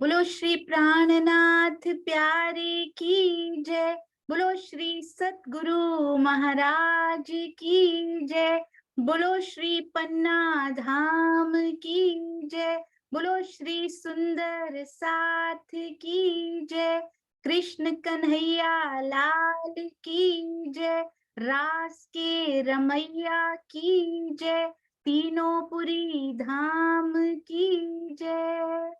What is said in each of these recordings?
बोलो श्री प्राणनाथ प्यारे की जय। बोलो श्री सतगुरु महाराज की जय। बोलो श्री पन्ना धाम की जय। बोलो श्री सुंदर साथ की जय। कृष्ण कन्हैया लाल की जय। रास के रमैया की जय। तीनों पुरी धाम की जय।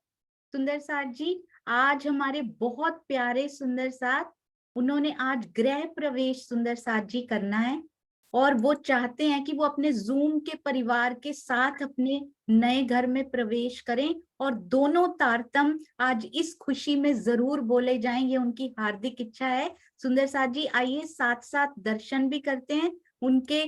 सुंदर साथ जी, आज हमारे बहुत प्यारे सुंदर साथ, उन्होंने आज गृह प्रवेश सुंदर साथ जी करना है और वो चाहते हैं कि वो अपने जूम के परिवार के साथ अपने नए घर में प्रवेश करें और दोनों तारतम आज इस खुशी में जरूर बोले जाएं, ये उनकी हार्दिक इच्छा है। सुंदर साथ जी, आइए साथ साथ दर्शन भी करते हैं उनके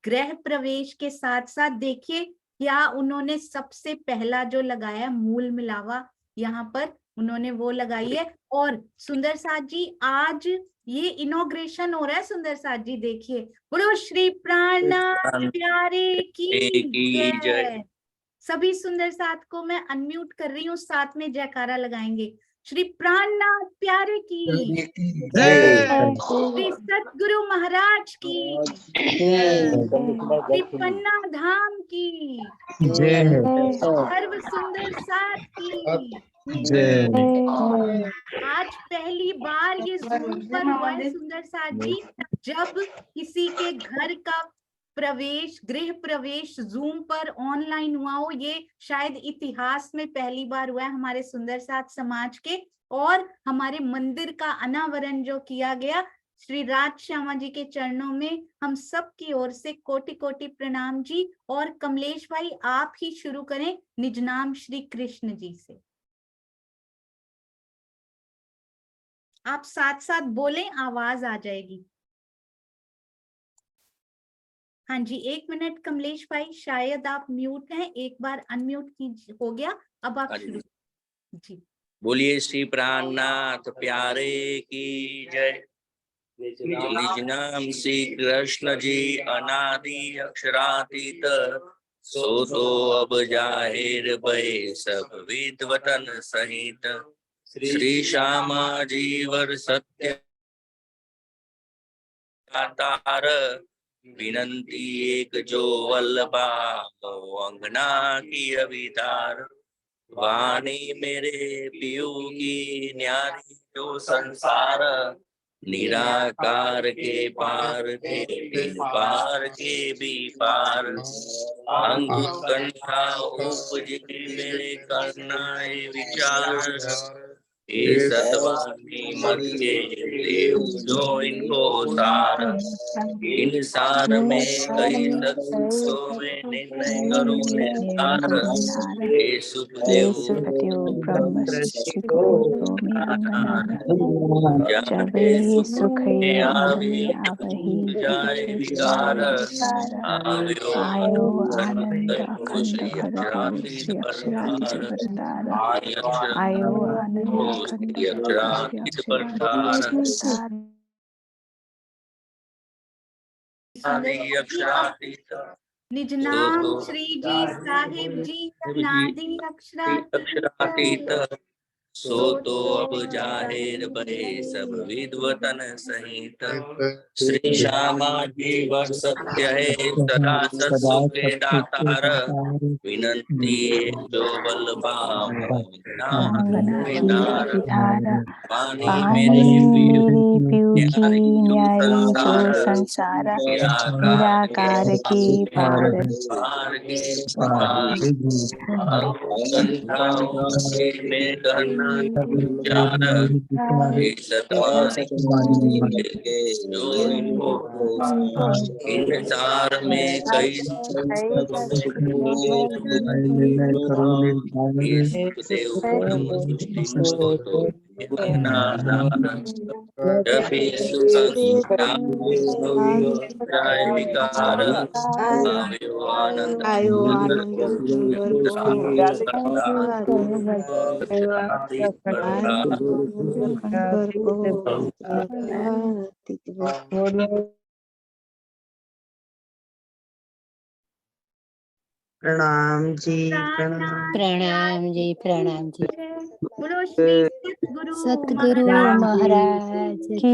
गृह प्रवेश के साथ साथ। देखिए क्या उन्होंने सबसे पहला जो लगाया मूल मिलावा, यहाँ पर उन्होंने वो लगाई है। और सुंदर साथ जी, आज ये इनॉग्रेशन हो रहा है। सुंदर साथ जी देखिए, बोलो श्री प्राणनाथ प्यारे की जय। सभी सुंदर साथ को मैं अनम्यूट कर रही हूँ, साथ में जयकारा लगाएंगे। श्री प्राणनाथ प्यारे की जय। श्री सतगुरु महाराज की श्री पन्ना धाम की जय। सर्व सुंदर साथ की जय। आज पहली बार ये जूम पर हुआ है सुंदर साथ जी, जब किसी के घर का प्रवेश, गृह प्रवेश जूम पर ऑनलाइन हुआ हो। ये शायद इतिहास में पहली बार हुआ है हमारे सुंदर साथ समाज के। और हमारे मंदिर का अनावरण जो किया गया, श्री राज श्यामा जी के चरणों में हम सब की ओर से कोटि कोटि प्रणाम जी। और कमलेश भाई, आप ही शुरू करें निज नाम श्री कृष्ण जी से। आप साथ साथ बोलें, आवाज आ जाएगी। हाँ जी, 1 मिनट कमलेश भाई, शायद आप म्यूट हैं, एक बार अनम्यूट की हो गया, अब आप शुरू जी। बोलिए श्री प्राणनाथ प्यारे की जय। निज नाम श्री कृष्ण जी अनादि अक्षरातीत, सो तो अब जाहिर भय सब विद्वतन सहित। श्री श्यामा जीवर सत्य दातार, विनंती एक जो वल्लभा अंगना की अवितार। वाणी मेरे पियू की न्यारी जो संसार, निराकार के पार के बिन पार के भी पार। अंकुर कंठा उपजी मेरे करनाए विचार, ये सतवानी मध्य देव जो इनको सार। इन सार में कई सत्संगों में निर्णय करो निर्धार, ये सुखदेव ब्रह्मर्षि को जाने सुख में आवे जाए विकार। आयो आनंद अखंड श्री अक्षरातीत आयो आनंद अखंड अक्षरातीत अक्षरातीत। निज नाम श्री जी साहिब जी अनादि अक्षरातीत, सो तो अब जाहिर भय सब विद्वतन सहित। श्री श्यामा जीवर सत्य है सदा सत्सुख के दातार, विनंती जो बलभाम वाणी मेरी पियू की न्यारी जो संसार, निराकार की पार में करना विचार। जो इनको इंतजार में कई आयो आनंद प्रणाम जी। प्रणाम प्रणाम जी, प्रणाम जी। बोलो श्री सतगुरु सतगुरु महाराज महाराज की की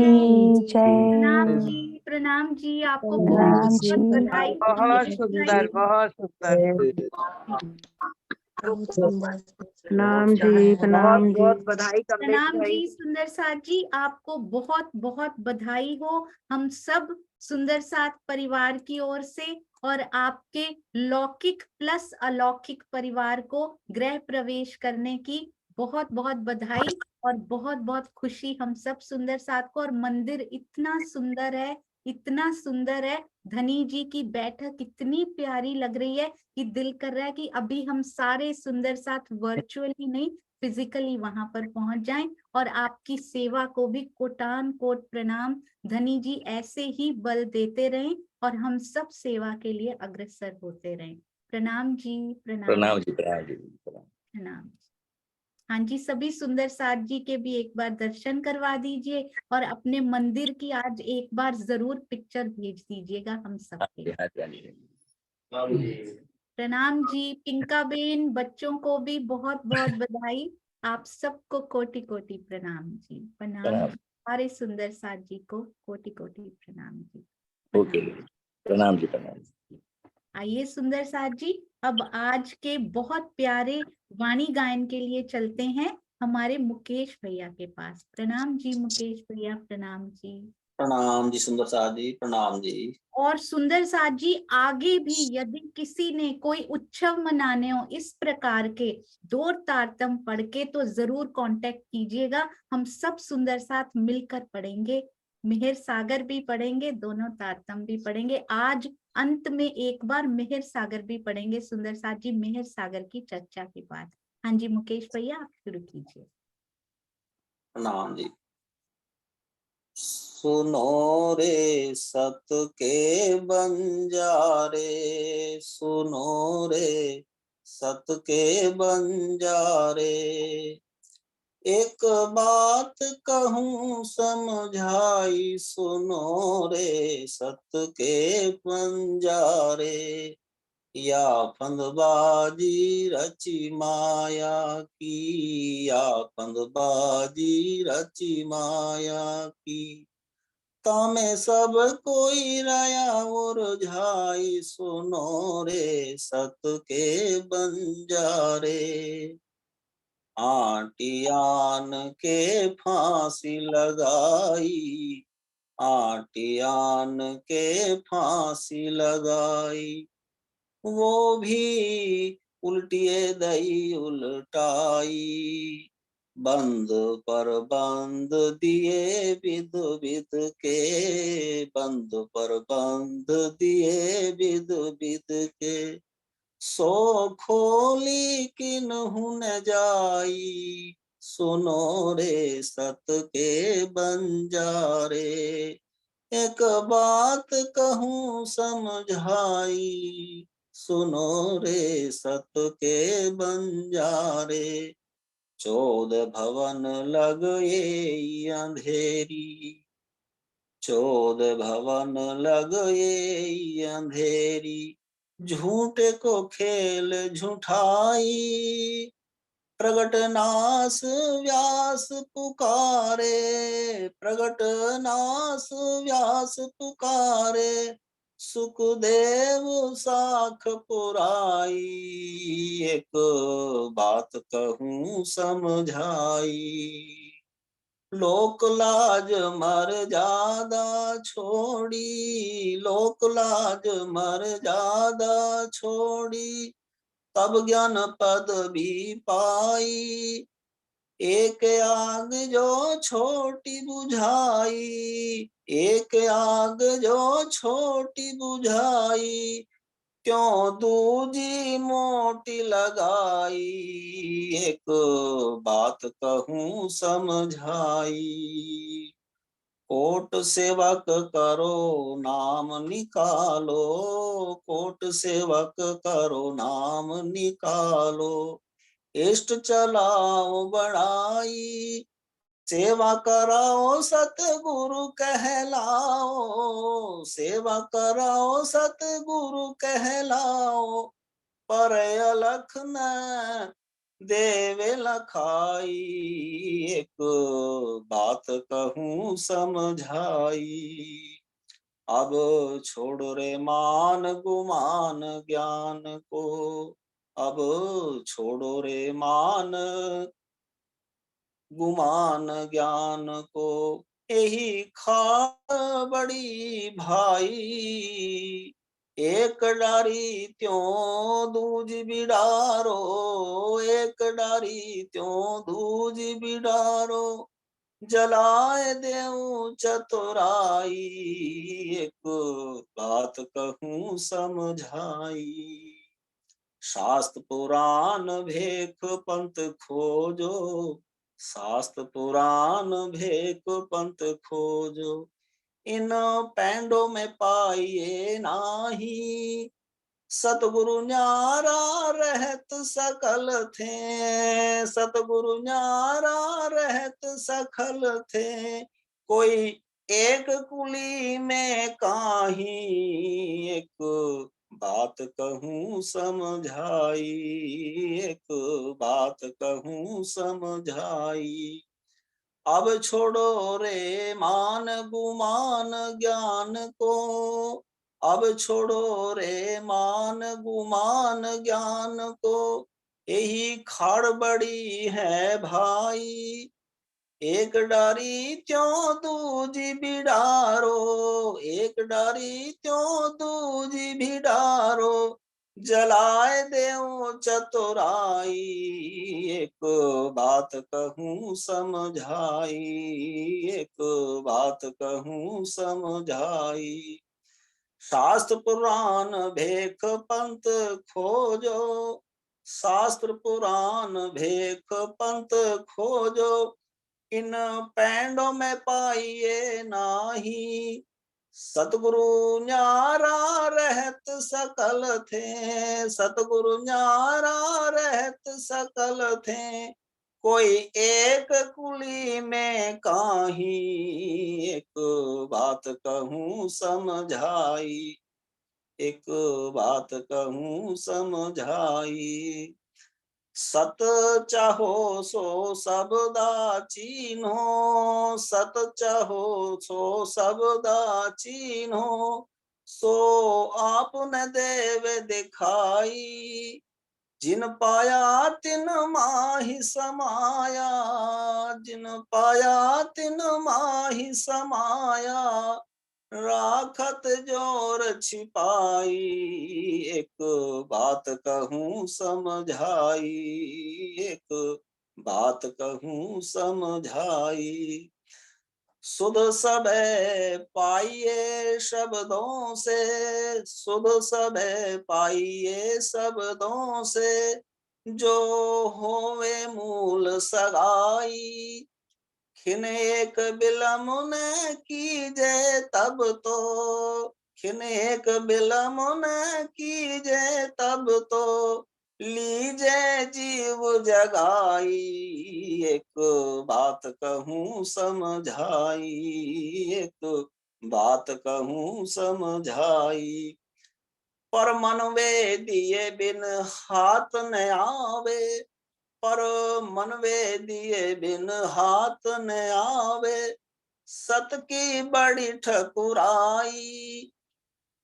प्रणाम जय। जी, प्रणाम जी, आपको प्रणाम बहुत जी। बहुत बधाई, बहुत बहुत सुंदर, बधाई। बहुत सुंदर। प्रणाम जी, बहुत प्रणाम जी। बहुत बधाई कमलेश प्रणाम भाई। जी सुंदर साथ जी, आपको बहुत बहुत बधाई हो हम सब सुंदर साथ परिवार की ओर से, और आपके लौकिक प्लस अलौकिक परिवार को गृह प्रवेश करने की बहुत बहुत बधाई और बहुत बहुत खुशी हम सब सुंदर साथ को। और मंदिर इतना सुंदर है, इतना सुंदर है। धनी जी की बैठक इतनी प्यारी लग रही है कि दिल कर रहा है कि अभी हम सारे सुंदर साथ वर्चुअली नहीं, फिजिकली वहां पर पहुंच जाएं। और आपकी सेवा को भी कोटान कोट प्रणाम। धनी जी ऐसे ही बल देते रहें और हम सब सेवा के लिए अग्रसर होते रहें। प्रणाम जी, प्रणाम प्रणाम जी, प्रणाम जी, प्रणाम। प्रणाम। हाँ जी, सभी सुंदर साथ जी के भी एक बार दर्शन करवा दीजिए और अपने मंदिर की आज एक बार जरूर पिक्चर भेज दीजिएगा हम सबके। हाँ जी, हाँ जी। प्रणाम जी, पिंका बेन, बच्चों को भी बहुत बहुत बधाई। आप सबको कोटि कोटि प्रणाम जी, प्रणाम। प्रणाम। हमारे सुंदर साथ जी को कोटि कोटि प्रणाम जी, ओके, प्रणाम। प्रणाम जी, प्रणाम। आइए सुंदर साथ जी, अब आज के बहुत प्यारे वाणी गायन के लिए चलते हैं हमारे मुकेश भैया के पास। प्रणाम जी मुकेश भैया, प्रणाम जी। प्रणाम जी सुंदर साथ जी, प्रणाम जी। और सुंदर साथ जी, आगे भी यदि किसी ने कोई उत्सव मनाने हो इस प्रकार के दो तारतम पढ़ के, तो जरूर कांटेक्ट कीजिएगा। हम सब सुंदर साथ मिलकर पढ़ेंगे, मिहिर सागर भी पढ़ेंगे, दोनों तारतम भी पढ़ेंगे। आज अंत में एक बार मिहिर सागर भी पढ़ेंगे सुंदर साथ जी, मिहिर सागर की चर्चा के बाद। हाँ जी मुकेश भैया, आप शुरू कीजिए। प्रणाम जी। सुनो रे सत के बंजारे, सुनो रे सत के बंजारे, एक बात कहूँ समझाई, सुनो रे सत के बंजारे। या फंदबाजी रची माया की, या फंदबाजी रची माया की, तामे सब कोई रया उरझाई, सुनो रे सत के बंजारे। आटियान के फांसी लगाई, आटियान के फांसी लगाई, वो भी उल्टिए दई उल्टाई, बंद पर बंद दिए विध विध के, बंद पर बंद दिए विध विध के, सो खोली किन्हु न जाई, सुनो रे सत के बंजारे। एक बात कहूँ समझाई, सुनो रे सत के बंजारे। 14 भवन लग ये अंधेरी, 14 भवन लग ये अंधेरी, झूठे को खेल झूठाई, प्रगट नास व्यास पुकारे, प्रगट नास व्यास पुकारे, सुखदेव साख पुराई, एक बात कहूँ समझाई। लोक लाज मर्यादा छोड़ी, लोक लाज मर्यादा छोड़ी, तब ज्ञान पद भी पाई, एक आग जो छोटी बुझाई, एक आग जो छोटी बुझाई, क्यों दूजी मोटी लगाई, एक बात कहूँ समझाई। कोट सेवक करो नाम निकालो, कोट सेवक करो नाम निकालो, इष्ट चलाओ बढ़ाई, सेवा कराओ सतगुरु कहलाओ, सेवा कराओ सतगुरु कहलाओ, पर अलख न देवे लखाई, एक बात कहूँ समझाई। अब छोड़ रे मान गुमान ज्ञान को, अब छोड़ो रे मान गुमान ज्ञान को, यही खाड़ बड़ी भाई। एक डारी त्यों दूज बिडारो, एक डारी त्यों दूज बिडारो, जलाए देऊ चतुराई, एक बात कहूँ समझाई। शास्त्र पुराण भेख पंथ खोजो, शास्त्र पुराण भेख पंथ खोजो, इन पैंडों में पाइए नाही। सतगुरु न्यारा रहत सकल थे, सतगुरु न्यारा रहत सकल थे, कोई एक कुली में काही, एक बात कहूँ समझाई, एक बात कहूँ समझाई। अब छोड़ो रे मान गुमान ज्ञान को, अब छोड़ो रे मान गुमान ज्ञान को, यही खाड़ बड़ी है भाई। एक डारी त्यों दूजी बिडारो, एक डारी त्यों दूजी बिडारो, जलाए देऊ चतुराई, एक बात कहूँ समझाई, एक बात कहूँ समझाई। शास्त्र पुराण भेख पंथ खोजो, शास्त्र पुराण भेख पंथ खोजो, इन पैंडों में पाइए नाही। सतगुरु न्यारा रहत सकल थे, सतगुरु न्यारा रहत सकल थे, कोई एक कुली में काही, एक बात कहूँ समझाई, एक बात कहूँ समझाई। सत चाहो सो सबदा चीन्हो, सत चाहो सो सबदा चीन्हो, सो आपने देव दिखाई। जिन पाया तिन माहि समाया, जिन पाया तिन माहि समाया, राखत जोर छिपाई, एक बात कहूँ समझाई, एक बात कहूँ समझाई। सुध सबे पाइये शब्दों से, सुध सबे पाइये शब्दों से, जो होवे मूल सगाई। खिन एक बिलम ने कीजे तब तो, खिन एक बिलम ने कीजे तब तो, लीजे जीव जगाई, एक बात कहूँ समझाई, एक बात कहूँ समझाई। पर मन वे दिए बिन हाथ न आवे, पर मन वे दिए बिन हाथ न आवे, सत की बड़ी ठकुराई।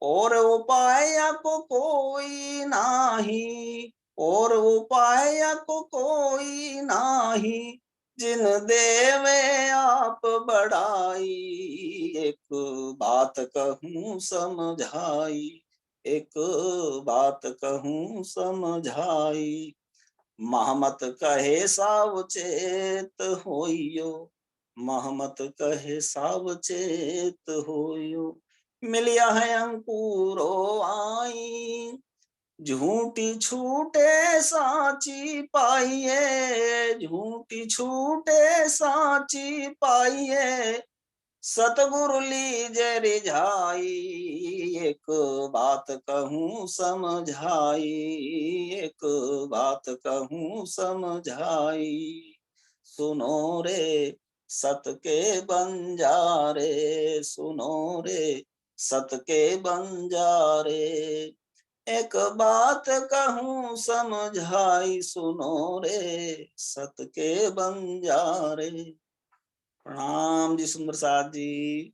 और उपाय को कोई नाही, और उपाय को कोई नाही, जिन देवे आप बढ़ाई, एक बात कहूँ समझाई, एक बात कहूँ समझाई। महमत कहे सावचेत होइयो, महमत कहे सावचेत होइयो, मिलिया है अंकुरो आई। झूठी छूटे साची पाइये, झूठी छूटे साची पाइये, सतगुरु लीजे रिझाई, एक बात कहूँ समझाई, एक बात कहूँ समझाई। सुनो रे सत के बंजारे, सुनो रे सत के बंजारे, एक बात कहूँ समझाई सुनो रे, सत के बंजारे। प्रणाम जी सुंदर साथ जी।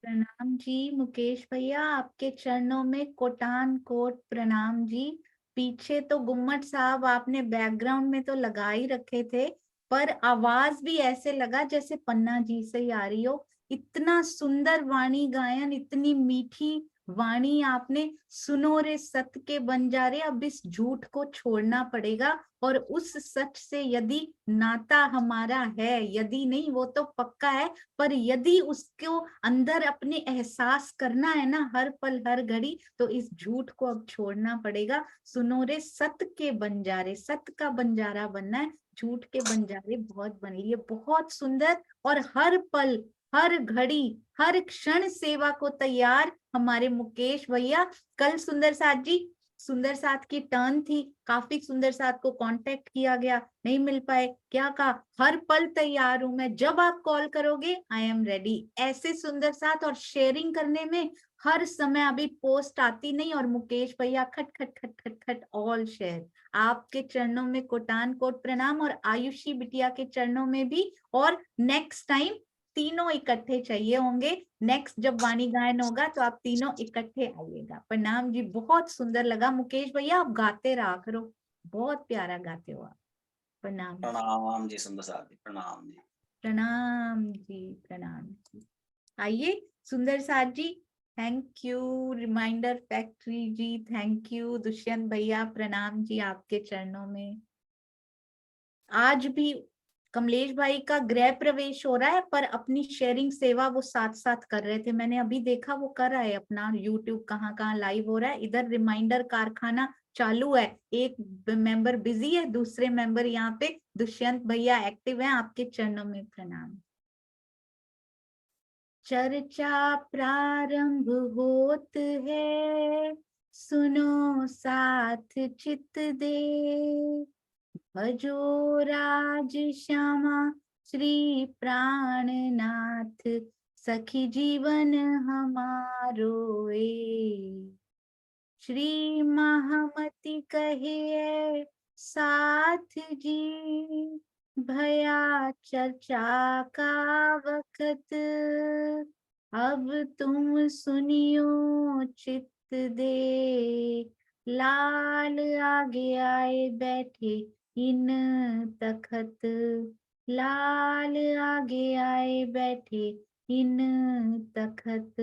प्रणाम जी मुकेश भैया, आपके चरणों में कोटान कोट प्रणाम जी। पीछे तो गुम्मट साहब आपने बैकग्राउंड में तो लगा ही रखे थे, पर आवाज भी ऐसे लगा जैसे पन्ना जी से ही आ रही हो। इतना सुंदर वाणी गायन, इतनी मीठी वाणी आपने। सुनो रे सत के बंजारे, अब इस झूठ को छोड़ना पड़ेगा और उस सच से यदि नाता हमारा है, यदि नहीं वो तो पक्का है, पर यदि उसको अंदर अपने एहसास करना है ना हर पल हर घड़ी, तो इस झूठ को अब छोड़ना पड़ेगा। सुनो रे सत के बंजारे, सत का बंजारा बनना है, झूठ के बंजारे बहुत बन लिए। बहुत सुंदर, और हर पल हर घड़ी हर क्षण सेवा को तैयार हमारे मुकेश भैया। कल सुंदर साथ की टर्न थी, काफी सुंदर साथ को कांटेक्ट किया गया, नहीं मिल पाए। क्या कहा, हर पल तैयार हूं मैं, जब आप कॉल करोगे आई एम रेडी। ऐसे सुंदर साथ और शेयरिंग करने में हर समय, अभी पोस्ट आती नहीं और मुकेश भैया खट खट खट खट खट ऑल शेयर। आपके चरणों में कोटान कोट प्रणाम, और आयुषी बिटिया के चरणों में भी। और नेक्स्ट टाइम तीनों इकट्ठे चाहिए होंगे, नेक्स्ट जब वाणी गायन होगा तो आप तीनों इकट्ठे आइएगा। प्रणाम जी, बहुत सुंदर लगा मुकेश भैया, आप गाते रहा करो, बहुत प्यारा गाते हो आप। प्रणाम प्रणाम जी सुंदर साथ जी, प्रणाम जी। प्रणाम जी प्रणाम जी। आइए सुंदर साथ जी, थैंक यू रिमाइंडर फैक्ट्री जी, थैंक यू दुष्यंत भैया, प्रणाम जी आपके चरणों में। आज भी कमलेश भाई का गृह प्रवेश हो रहा है, पर अपनी शेयरिंग सेवा वो साथ साथ कर रहे थे, मैंने अभी देखा वो कर रहा है अपना यूट्यूब, कहाँ कहाँ लाइव हो रहा है। इधर रिमाइंडर कारखाना चालू है, एक मेंबर बिजी है, दूसरे मेंबर यहाँ पे दुष्यंत भैया एक्टिव हैं। आपके चरणों में प्रणाम। चर्चा प्रारंभ होत है, सुनो साथ चित दे। भजो राज श्यामा श्री प्राणनाथ, सखी जीवन हमारो ए। श्री महामति कहिए साथ जी, भया चर्चा का वक्त। अब तुम सुनियो चित दे, लाल आगे आए बैठे इन तखत। लाल आगे आए बैठे इन तखत।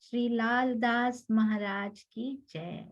श्री लाल दास महाराज की जय।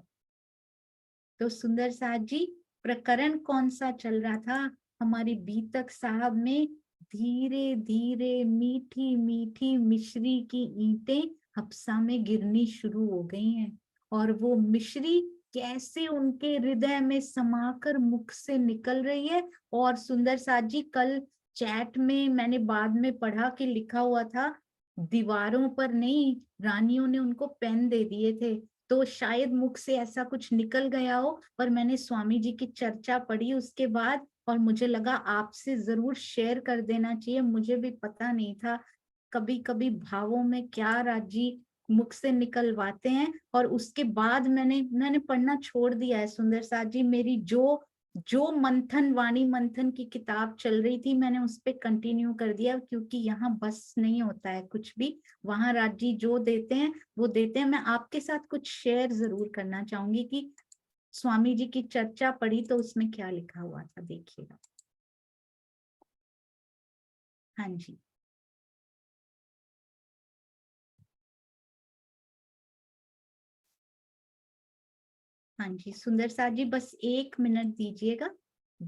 तो सुंदर साथ जी, प्रकरण कौन सा चल रहा था हमारी बीतक साहब में? धीरे धीरे मीठी मीठी मिश्री की ईंटें हफ्सा में गिरनी शुरू हो गई हैं, और वो मिश्री कैसे उनके हृदय में समाकर मुख से निकल रही है। और सुंदर साथ जी, कल चैट में मैंने बाद में पढ़ा कि लिखा हुआ था, दीवारों पर नहीं, रानियों ने उनको पेन दे दिए थे, तो शायद मुख से ऐसा कुछ निकल गया हो। पर मैंने स्वामी जी की चर्चा पढ़ी उसके बाद, और मुझे लगा आपसे जरूर शेयर कर देना चाहिए, मुझे भी पता नहीं था। कभी कभी भावों में क्या राजी मुख से निकलवाते हैं। और उसके बाद मैंने पढ़ना छोड़ दिया है सुंदर साथ जी। मेरी जो मंथन, वाणी मंथन की किताब चल रही थी, मैंने उस पर कंटिन्यू कर दिया, क्योंकि यहाँ बस नहीं होता है कुछ भी। वहां राज जी जो देते हैं वो देते हैं। मैं आपके साथ कुछ शेयर जरूर करना चाहूंगी कि स्वामी जी की चर्चा पढ़ी तो उसमें क्या लिखा हुआ था, देखिएगा। हाँ जी, हाँ जी सुंदर साथ जी, बस 1 मिनट दीजिएगा।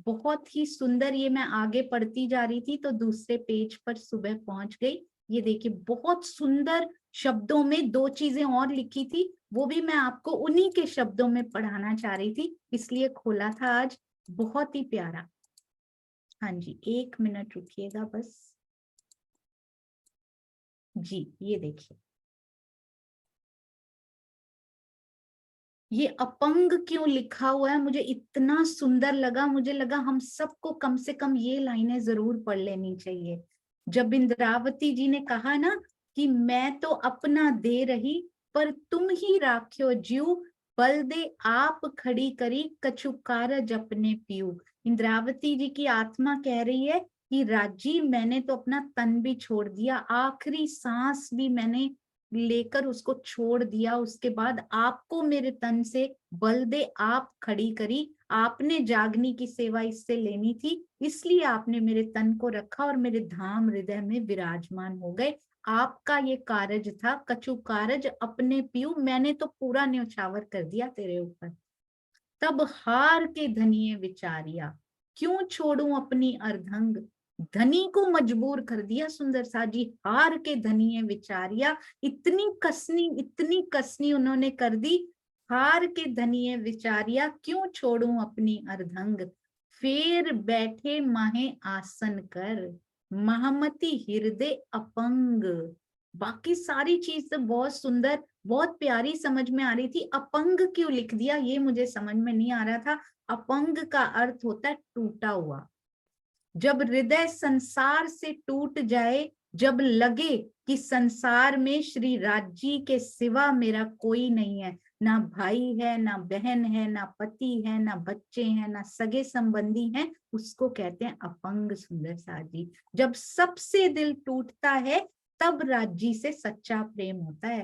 बहुत ही सुंदर, ये मैं आगे पढ़ती जा रही थी तो दूसरे पेज पर सुबह पहुंच गई। ये देखिए, बहुत सुंदर शब्दों में 2 चीजें और लिखी थी, वो भी मैं आपको उन्हीं के शब्दों में पढ़ाना चाह रही थी, इसलिए खोला था आज। बहुत ही प्यारा। हाँ जी, 1 मिनट रुकिएगा बस जी। ये देखिए, ये अपंग क्यों लिखा हुआ है, मुझे इतना सुंदर लगा। मुझे लगा हम सबको कम से कम ये लाइनें जरूर पढ़ लेनी चाहिए। जब इंद्रावती जी ने कहा ना कि मैं तो अपना दे रही पर तुम ही राख्यो जीव, बल दे आप खड़ी करी कछु कारज अपने पीऊ। इंद्रावती जी की आत्मा कह रही है कि राजी मैंने तो अपना तन भी छोड़ दिया, आखिरी सांस भी मैंने लेकर उसको छोड़ दिया, उसके बाद आपको मेरे तन से बल दे आप खड़ी करी, आपने जागनी की सेवा इससे लेनी थी, इसलिए आपने मेरे तन को रखा और मेरे धाम हृदय में विराजमान हो गए। आपका ये कारज था, कछु कारज अपने पीऊ, मैंने तो पूरा न्यौछावर कर दिया तेरे ऊपर। तब हार के धनिये विचारिया, क्यों छोड़ूं अपनी अर्धंग, धनी को मजबूर कर दिया सुंदर सा जी। हार के धनिये विचारिया, इतनी कसनी उन्होंने कर दी। हार के धनिये विचारिया, क्यों छोड़ूं अपनी अर्धंग, फेर बैठे माहे आसन कर, महमति हृदय अपंग। बाकी सारी चीज तो बहुत सुंदर, बहुत प्यारी समझ में आ रही थी। अपंग क्यों लिख दिया ये मुझे समझ में नहीं आ रहा था। अपंग का अर्थ होता है टूटा हुआ। जब हृदय संसार से टूट जाए, जब लगे कि संसार में श्री राज्य के सिवा मेरा कोई नहीं है, ना भाई है, ना बहन है, ना पति है, ना बच्चे हैं, ना सगे संबंधी हैं, उसको कहते हैं अपंग सुंदर सा जी। जब सबसे दिल टूटता है तब राज्य से सच्चा प्रेम होता है।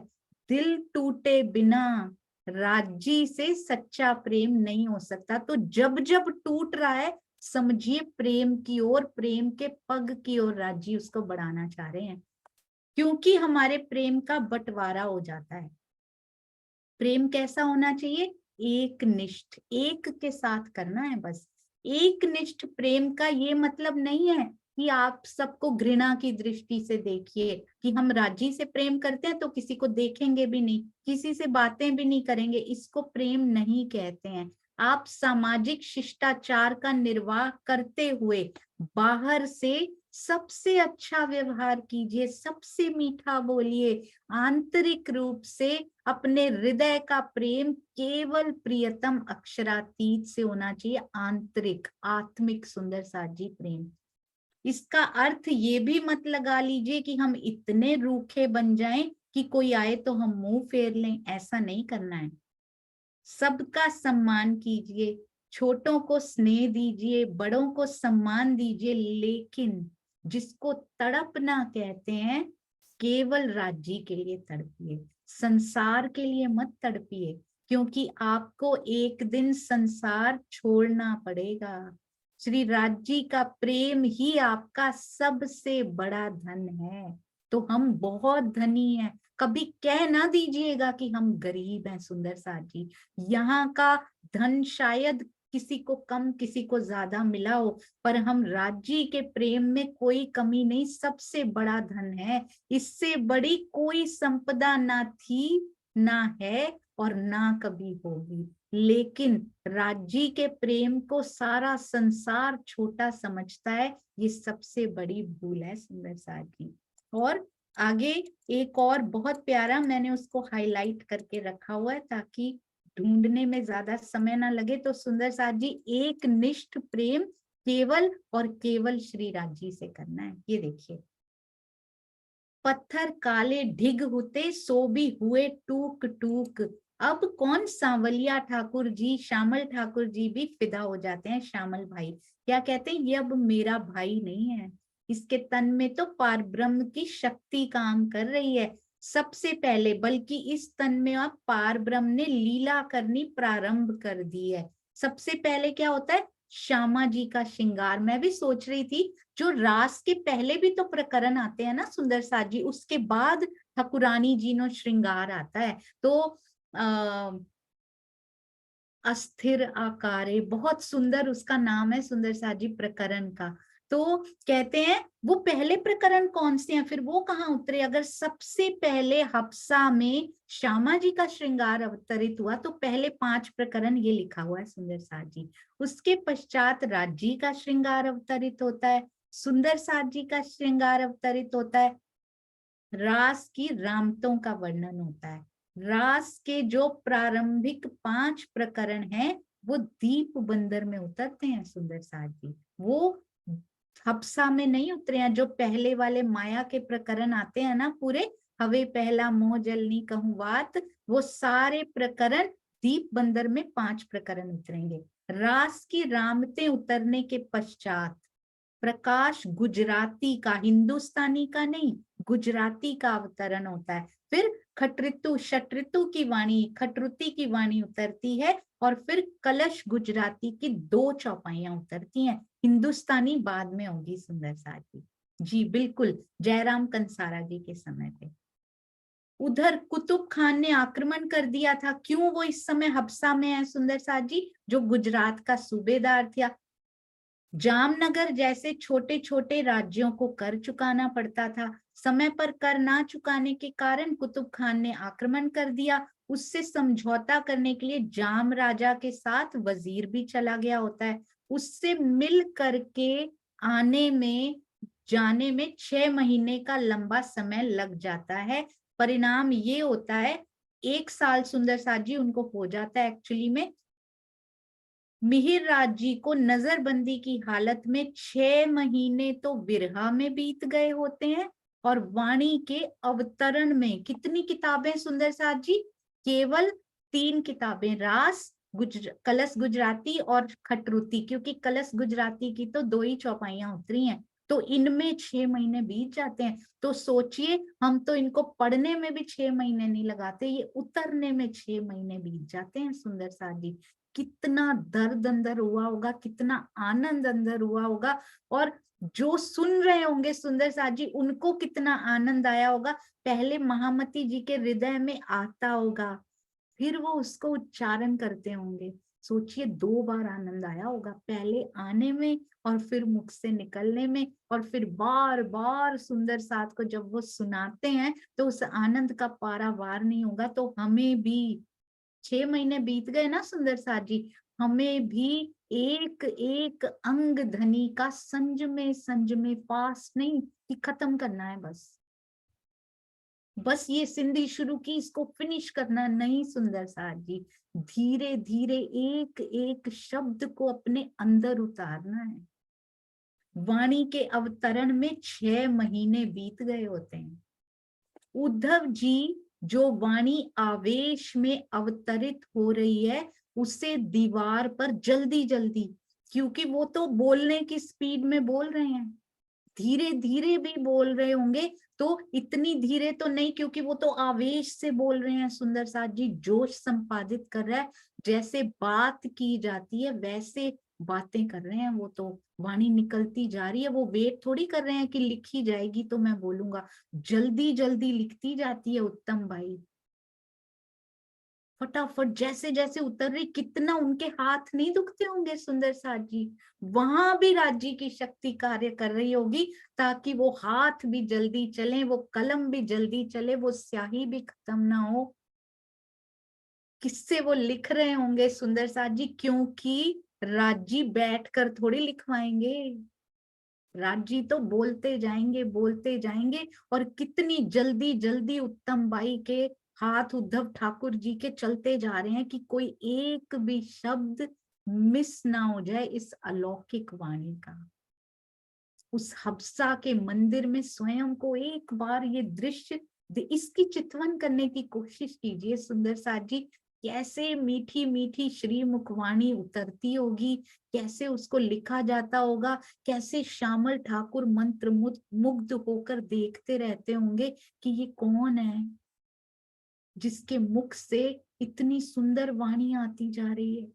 दिल टूटे बिना राज्य से सच्चा प्रेम नहीं हो सकता। तो जब जब टूट रहा है समझिए प्रेम की ओर, प्रेम के पग की ओर राज्य उसको बढ़ाना चाह रहे हैं, क्योंकि हमारे प्रेम का बंटवारा हो जाता है। प्रेम कैसा होना चाहिए? एक निष्ठ, एक के साथ करना है बस। एक निष्ठ प्रेम का ये मतलब नहीं है कि आप सबको घृणा की दृष्टि से देखिए, कि हम राज्य से प्रेम करते हैं तो किसी को देखेंगे भी नहीं, किसी से बातें भी नहीं करेंगे, इसको प्रेम नहीं कहते हैं। आप सामाजिक शिष्टाचार का निर्वाह करते हुए बाहर से सबसे अच्छा व्यवहार कीजिए, सबसे मीठा बोलिए, आंतरिक रूप से अपने हृदय का प्रेम केवल प्रियतम अक्षरातीत से होना चाहिए, आंतरिक आत्मिक सुंदर साजी प्रेम। इसका अर्थ ये भी मत लगा लीजिए कि हम इतने रूखे बन जाएं कि कोई आए तो हम मुंह फेर लें, ऐसा नहीं करना है। सबका सम्मान कीजिए, छोटों को स्नेह दीजिए, बड़ों को सम्मान दीजिए, लेकिन जिसको तड़पना कहते हैं, केवल राज्य के लिए तड़पिए, संसार के लिए मत तड़पिए, क्योंकि आपको एक दिन संसार छोड़ना पड़ेगा। श्री राज्य का प्रेम ही आपका सबसे बड़ा धन है। तो हम बहुत धनी हैं, कभी कह ना दीजिएगा कि हम गरीब हैं सुंदर सा जी। यहाँ का धन शायद किसी को कम किसी को ज्यादा मिला हो, पर हम राज्य के प्रेम में कोई कमी नहीं, सबसे बड़ा धन है। इससे बड़ी कोई संपदा ना थी, ना है और ना कभी होगी। लेकिन राज्य के प्रेम को सारा संसार छोटा समझता है, ये सबसे बड़ी भूल है सुंदर सा जी। और आगे एक और बहुत प्यारा, मैंने उसको हाईलाइट करके रखा हुआ है ताकि ढूंढने में ज्यादा समय ना लगे। तो सुंदर साथ जी, एक निष्ठ प्रेम केवल और केवल श्री राज्य से करना है। ये देखिए, पत्थर काले ढिग होते सो भी हुए टूक टूक, अब कौन सांवलिया ठाकुर जी, श्यामल ठाकुर जी भी फिदा हो जाते हैं। श्यामल भाई क्या कहते हैं, ये अब मेरा भाई नहीं है, इसके तन में तो पारब्रह्म की शक्ति काम कर रही है। सबसे पहले बल्कि इस तन में आप पारब्रह्म ने लीला करनी प्रारंभ कर दी है। सबसे पहले क्या होता है, श्यामा जी का श्रृंगार। मैं भी सोच रही थी, जो रास के पहले भी तो प्रकरण आते हैं ना सुंदर साथ जी, उसके बाद ठाकुरानी जी नो श्रृंगार आता है। तो अस्थिर आकारे, बहुत सुंदर उसका नाम है सुंदर साथ जी प्रकरण का। तो कहते हैं वो पहले प्रकरण कौन से हैं, फिर वो कहाँ उतरे। अगर सबसे पहले हफ्सा में श्यामा जी का श्रृंगार अवतरित हुआ तो पहले 5 प्रकरण ये लिखा हुआ है सुंदर साथ जी। उसके पश्चात राज्य का श्रृंगार अवतरित होता है, सुंदर साथ जी का श्रृंगार अवतरित होता है, रास की रामतों का वर्णन होता है। रास के जो प्रारंभिक 5 प्रकरण हैं वो दीप बंदर में उतरते हैं सुंदर साथ जी, वो हफ्सा में नहीं उतरे हैं। जो पहले वाले माया के प्रकरण आते हैं ना पूरे, हवे पहला मोह जलनी कहूँ बात, वो सारे प्रकरण दीप बंदर में 5 प्रकरण उतरेंगे। रास की रामते उतरने के पश्चात प्रकाश गुजराती का, हिंदुस्तानी का नहीं, गुजराती का अवतरण होता है। फिर खटऋतु शटऋतु की वाणी, खटरुति की वाणी उतरती है और फिर कलश गुजराती की 2 चौपाइयां उतरती हैं। हिंदुस्तानी बाद में होगी सुंदर साथ जी बिल्कुल, जयराम कंसारा जी के समय पे। उधर कुतुब खान ने आक्रमण कर दिया था। क्यों वो इस समय हबसा में है सुंदर साथ जी? जो गुजरात का सूबेदार था। जामनगर जैसे छोटे छोटे राज्यों को कर चुकाना पड़ता था। समय पर कर ना चुकाने के कारण कुतुब खान ने आक्रमण कर दिया। उससे समझौता करने के लिए जाम राजा के साथ वजीर भी चला गया होता है। उससे मिल करके आने में जाने में 6 महीने का लंबा समय लग जाता है। परिणाम ये होता है 1 साल सुंदर साथ जी उनको हो जाता है एक्चुअली में। मिहिर राज जी को नजरबंदी की हालत में 6 महीने तो विरहा में बीत गए होते हैं और वाणी के अवतरण में कितनी किताबें सुंदर साथ जी? केवल 3 किताबें, रास, कलश गुजराती और खटरुति, क्योंकि कलश गुजराती की तो 2 ही चौपाइयां उतरी हैं, तो इनमें 6 महीने बीत जाते हैं। तो सोचिए, हम तो इनको पढ़ने में भी 6 महीने नहीं लगाते, ये उतरने में 6 महीने बीत जाते हैं सुंदर साथ जी। कितना दर्द अंदर हुआ होगा, कितना आनंद अंदर हुआ होगा, और जो सुन रहे होंगे सुंदर साथ जी उनको कितना आनंद आया होगा। पहले महामती जी के हृदय में आता होगा, फिर वो उसको उच्चारण करते होंगे। सोचिए 2 बार आनंद आया होगा, पहले आने में और फिर मुख से निकलने में, और फिर बार बार सुंदर साथ को जब वो सुनाते हैं तो उस आनंद का पारावार नहीं होगा। तो हमें भी 6 महीने बीत गए ना सुंदर साथ जी, हमें भी एक एक अंग धनी का संज में पास नहीं कि खत्म करना है, बस ये सिंधी शुरू की, इसको फिनिश करना नहीं सुंदर साथ जी। धीरे धीरे एक एक शब्द को अपने अंदर उतारना है। वाणी के अवतरण में 6 महीने बीत गए होते हैं। उद्धव जी जो वाणी आवेश में अवतरित हो रही है उसे दीवार पर जल्दी जल्दी, क्योंकि वो तो बोलने की स्पीड में बोल रहे हैं, धीरे धीरे भी बोल रहे होंगे, तो इतनी धीरे तो नहीं, क्योंकि वो तो आवेश से बोल रहे हैं सुंदर साथ जी, जोश संपादित कर रहा है। जैसे बात की जाती है वैसे बातें कर रहे हैं, वो तो वाणी निकलती जा रही है। वो वेट थोड़ी कर रहे हैं कि लिखी जाएगी तो मैं बोलूंगा, जल्दी जल्दी लिखती जाती है उत्तम बाई, फटाफट जैसे जैसे उतर रही। कितना उनके हाथ नहीं दुखते होंगे सुंदर साथ जी, वहां भी राज्य की शक्ति कार्य कर रही होगी ताकि वो हाथ भी जल्दी चले, वो कलम भी जल्दी चले, वो स्याही भी खत्म ना हो। किससे वो लिख रहे होंगे सुंदर साथ जी? क्योंकि राजी बैठकर थोड़ी लिखवाएंगे, राजी तो बोलते जाएंगे, और कितनी जल्दी जल्दी उत्तम बाई के हाथ उद्धव ठाकुर जी के चलते जा रहे हैं कि कोई एक भी शब्द मिस ना हो जाए इस अलौकिक वाणी का। उस हबसा के मंदिर में स्वयं को एक बार ये दृश्य, इसकी चितवन करने की कोशिश कीजिए सुंदर साथ जी। कैसे मीठी मीठी श्री मुखवाणी उतरती होगी, कैसे उसको लिखा जाता होगा, कैसे श्यामल ठाकुर मंत्र मुग्ध होकर देखते रहते होंगे कि ये कौन है जिसके मुख से इतनी सुंदर वाणी आती जा रही है।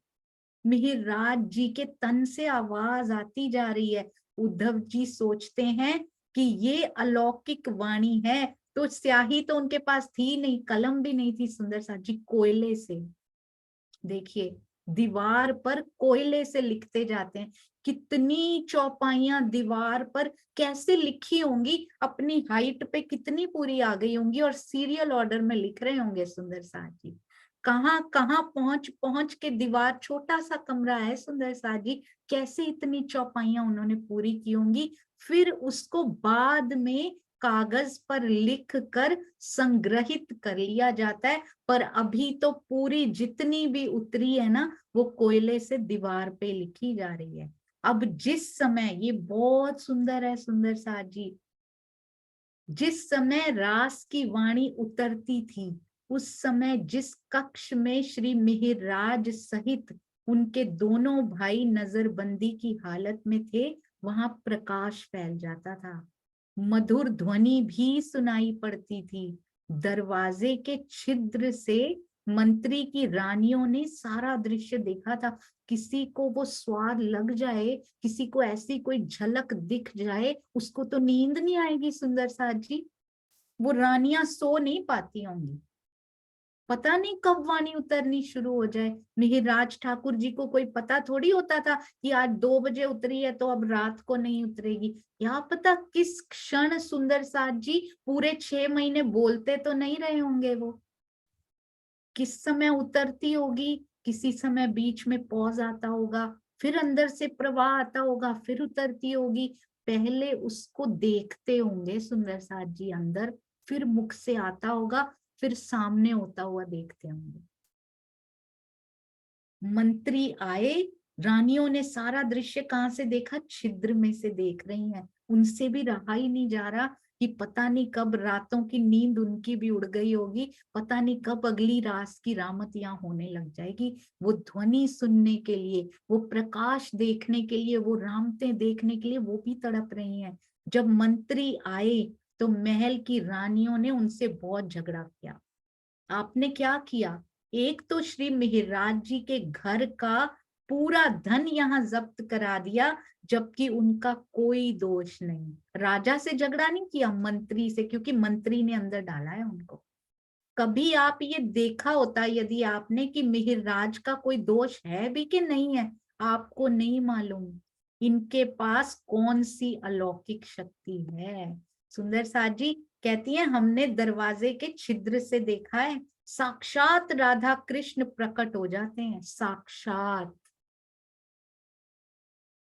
मिहिर राज जी के तन से आवाज आती जा रही है। उद्धव जी सोचते हैं कि ये अलौकिक वाणी है, तो स्याही तो उनके पास थी नहीं, कलम भी नहीं थी सुंदर साथ जी, कोयले से, देखिए दीवार पर कोयले से लिखते जाते हैं। कितनी चौपाइयां दीवार पर कैसे लिखी होंगी, अपनी हाइट पे कितनी पूरी आ गई होंगी, और सीरियल ऑर्डर में लिख रहे होंगे सुंदर साथ जी। कहाँ कहाँ पहुंच पहुंच के, दीवार छोटा सा कमरा है सुंदर साथ जी, कैसे इतनी चौपाइयां उन्होंने पूरी की होंगी। फिर उसको बाद में कागज पर लिख कर संग्रहित कर लिया जाता है, पर अभी तो पूरी जितनी भी उतरी है ना, वो कोयले से दीवार पे लिखी जा रही है। अब जिस समय, ये बहुत सुंदर है सुंदर साथ जी, जिस समय रास की वाणी उतरती थी, उस समय जिस कक्ष में श्री मिहिरराज सहित उनके दोनों भाई नजरबंदी की हालत में थे, वहां प्रकाश फैल जाता था, मधुर ध्वनि भी सुनाई पड़ती थी। दरवाजे के छिद्र से मंत्री की रानियों ने सारा दृश्य देखा था। किसी को वो स्वाद लग जाए, किसी को ऐसी कोई झलक दिख जाए, उसको तो नींद नहीं आएगी सुंदर साथ जी। वो रानियां सो नहीं पाती होंगी, पता नहीं कब वाणी उतरनी शुरू हो जाए। मिहिरराज ठाकुर जी को कोई पता थोड़ी होता था कि आज 2 बजे उतरी है तो अब रात को नहीं उतरेगी। क्या पता किस क्षण सुंदर साथ जी पूरे 6 महीने बोलते तो नहीं रहे होंगे, वो किस समय उतरती होगी, किसी समय बीच में पॉज आता होगा, फिर अंदर से प्रवाह आता होगा, फिर उतरती होगी। पहले उसको देखते होंगे सुंदर साथ जी अंदर, फिर मुख से आता होगा, फिर सामने होता हुआ देखते होंगे। मंत्री आए, रानियों ने सारा दृश्य कहां से देखा, छिद्र में से देख रही हैं। उनसे भी रहा ही नहीं जा रहा कि पता नहीं कब रातों की नींद उनकी भी उड़ गई होगी, पता नहीं कब अगली रात की रामत यहाँ होने लग जाएगी। वो ध्वनि सुनने के लिए, वो प्रकाश देखने के लिए, वो रामतें देखने के लिए वो भी तड़प रही हैं। जब मंत्री आए तो महल की रानियों ने उनसे बहुत झगड़ा किया। आपने क्या किया, एक तो श्री मिहिरराज जी के घर का पूरा धन यहाँ जब्त करा दिया, जबकि उनका कोई दोष नहीं। राजा से झगड़ा नहीं किया, मंत्री से, क्योंकि मंत्री ने अंदर डाला है उनको। कभी आप ये देखा होता यदि आपने कि मिहिरराज का कोई दोष है भी कि नहीं है, आपको नहीं मालूम। इनके पास कौन सी अलौकिक शक्ति है। सुंदर साथ जी कहती हैं, हमने दरवाजे के छिद्र से देखा है, साक्षात राधा कृष्ण प्रकट हो जाते हैं, साक्षात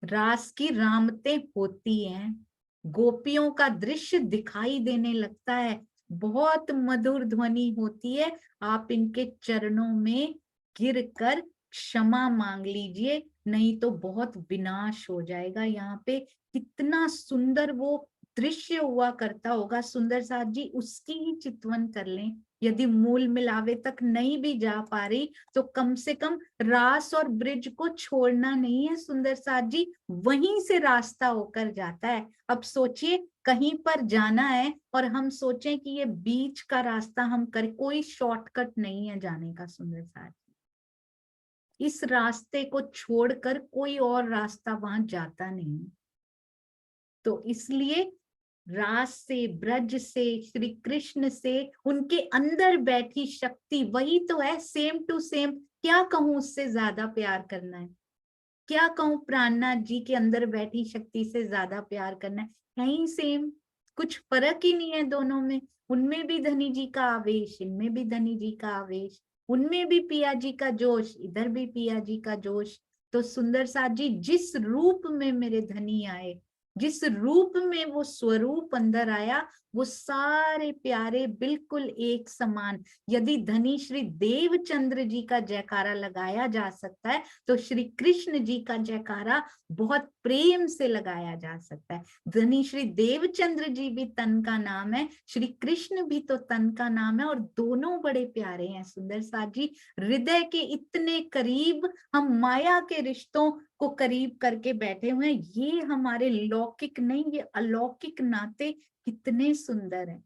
रास की रामतें होती हैं, गोपियों का दृश्य दिखाई देने लगता है, बहुत मधुर ध्वनि होती है। आप इनके चरणों में गिरकर क्षमा मांग लीजिए, नहीं तो बहुत विनाश हो जाएगा यहाँ पे। कितना सुंदर वो दृश्य हुआ करता होगा सुंदर साथ जी, उसकी ही चितवन कर लें। यदि मूल मिलावे तक नहीं भी जा पा रही तो कम से कम रास और ब्रिज को छोड़ना नहीं है सुंदर साथ जी, वहीं से रास्ता होकर जाता है। अब सोचिए कहीं पर जाना है और हम सोचें कि ये बीच का रास्ता हम कर, कोई शॉर्टकट नहीं है जाने का सुंदर साथ जी। इस रास्ते को छोड़कर कोई और रास्ता वहां जाता नहीं। तो इसलिए रास से, ब्रज से, श्री कृष्ण से, उनके अंदर बैठी शक्ति वही तो है, सेम टू सेम। क्या कहूं, उससे ज्यादा प्यार करना है, क्या कहूं, प्राणनाथ जी के अंदर बैठी शक्ति से ज्यादा प्यार करना है ही सेम। कुछ फर्क ही नहीं है दोनों में। उनमें भी धनी जी का आवेश, इनमें भी धनी जी का आवेश, उनमें भी पिया जी का जोश, इधर भी पिया जी का जोश। तो सुंदर साथ जी जिस रूप में मेरे धनी आए, जिस रूप में वो स्वरूप अंदर आया, वो सारे प्यारे बिल्कुल एक समान। यदि धनी श्री देवचंद्र जी का जयकारा लगाया जा सकता है तो श्री कृष्ण जी का जयकारा बहुत प्रेम से लगाया जा सकता है। धनी श्री देवचंद्र जी भी तन का नाम है, श्री कृष्ण भी तो तन का नाम है, और दोनों बड़े प्यारे हैं सुंदर साथ जी। हृदय के इतने करीब हम माया के रिश्तों को करीब करके बैठे हुए हैं। ये हमारे लौकिक नहीं, ये अलौकिक नाते कितने सुंदर हैं।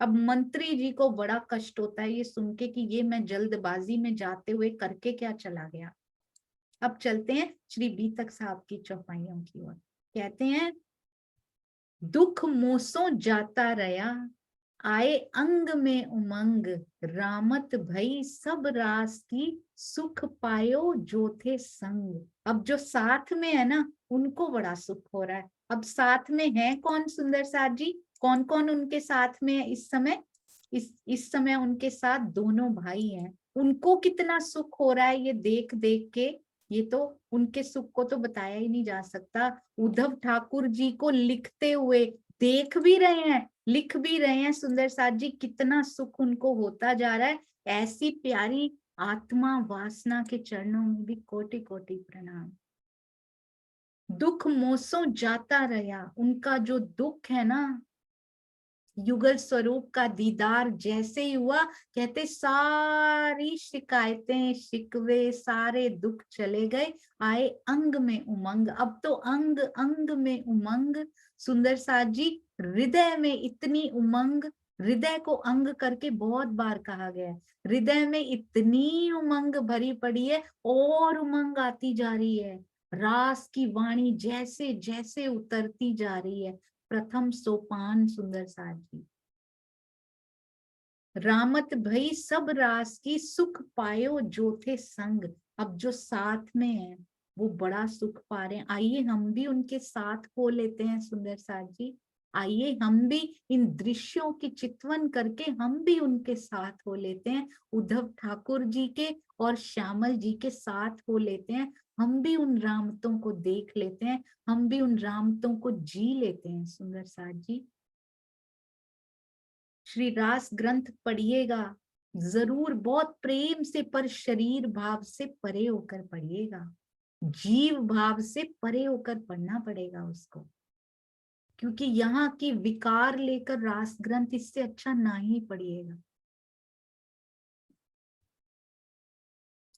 अब मंत्री जी को बड़ा कष्ट होता है ये सुन के कि ये मैं जल्दबाजी में जाते हुए करके क्या चला गया। अब चलते हैं श्री बीतक साहब की चौपाइयों की ओर। कहते हैं, दुख मोसों जाता रया, आए अंग में उमंग, रामत भई सब रास की, सुख पायो जो थे संग। अब जो साथ में है ना, उनको बड़ा सुख हो रहा है। अब साथ में है कौन सुंदर साथ जी, कौन कौन उनके साथ में है इस समय? इस समय उनके साथ दोनों भाई हैं। उनको कितना सुख हो रहा है ये देख देख के, ये तो उनके सुख को तो बताया ही नहीं जा सकता। उद्धव ठाकुर जी को लिखते हुए देख भी रहे हैं, लिख भी रहे हैं सुंदर साथ जी, कितना सुख उनको होता जा रहा है। ऐसी प्यारी आत्मा वासना के चरणों में भी कोटि कोटि प्रणाम। दुख मोसों जाता रहा, उनका जो दुख है ना, युगल स्वरूप का दीदार जैसे ही हुआ, कहते सारी शिकायतें शिकवे सारे दुख चले गए, आए अंग में उमंग। अब तो अंग अंग में उमंग। सुंदर साथ जी, हृदय में इतनी उमंग, हृदय को अंग करके बहुत बार कहा गया है। हृदय में इतनी उमंग भरी पड़ी है और उमंग आती जा रही है। रास की वाणी जैसे जैसे उतरती जा रही है। प्रथम सोपान सुंदर साथ जी, रामत भई सब रास की सुख पायो जो थे संग। अब जो साथ में है वो बड़ा सुख पा रहे हैं। आइए हम भी उनके साथ हो लेते हैं सुंदर साथ जी। आइए हम भी इन दृश्यों की चितवन करके हम भी उनके साथ हो लेते हैं। उद्धव ठाकुर जी के और श्यामल जी के साथ हो लेते हैं। हम भी उन रामतों को देख लेते हैं, हम भी उन रामतों को जी लेते हैं सुंदर साथ जी। श्री रास ग्रंथ पढ़िएगा जरूर, बहुत प्रेम से, पर शरीर भाव से परे होकर पढ़िएगा। जीव भाव से परे होकर पढ़ना पड़ेगा उसको, क्योंकि यहाँ की विकार लेकर रास ग्रंथ इससे अच्छा ना ही पढ़िएगा।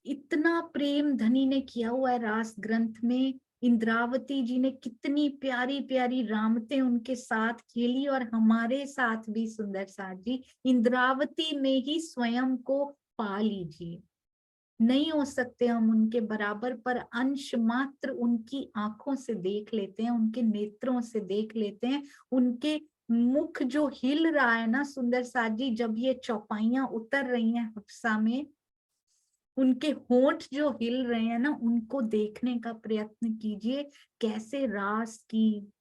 इतना प्रेम धनी ने किया हुआ है रास ग्रंथ में। इंद्रावती जी ने कितनी प्यारी प्यारी रामतें उनके साथ खेली, और हमारे साथ भी सुंदर साथ जी। इंद्रावती में ही स्वयं को पा लीजिए। नहीं हो सकते हम उनके बराबर, पर अंश मात्र उनकी आंखों से देख लेते हैं, उनके नेत्रों से देख लेते हैं। उनके मुख जो हिल रहा है ना सुंदर साथ जी, जब ये चौपाइयां उतर रही हैं हफ्सा में, उनके होंठ जो हिल रहे हैं ना, उनको देखने का प्रयत्न कीजिए। कैसे रास की,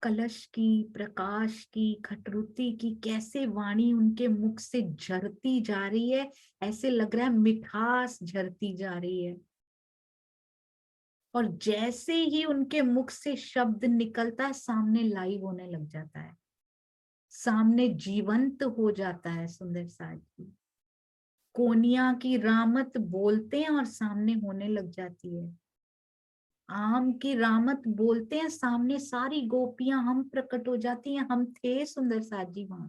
कलश की, प्रकाश की, खटरुती की, कैसे वाणी उनके मुख से झरती जा रही है। ऐसे लग रहा है मिठास झरती जा रही है। और जैसे ही उनके मुख से शब्द निकलता है, सामने लाइव होने लग जाता है, सामने जीवंत हो जाता है सुंदर साथ जी। कोनिया की रामत बोलते हैं और सामने होने लग जाती है। आम की रामत बोलते हैं, सामने सारी गोपियां हम प्रकट हो जाती हैं। हम थे सुंदर साथ जी वहां,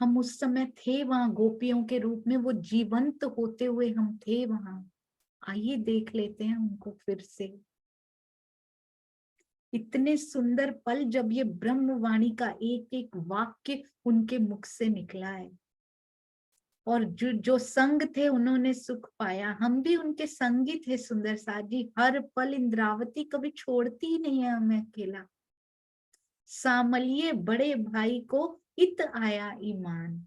हम उस समय थे वहां गोपियों के रूप में, वो जीवंत होते हुए हम थे वहां। आइए देख लेते हैं उनको फिर से। इतने सुंदर पल जब ये ब्रह्मवाणी का एक एक वाक्य उनके मुख से निकला है, और जो जो संग थे उन्होंने सुख पाया। हम भी उनके संगी थे सुंदर साथ जी। हर पल इंद्रावती कभी छोड़ती ही नहीं है हमें अकेला। सामलिए बड़े भाई को इत आया ईमान,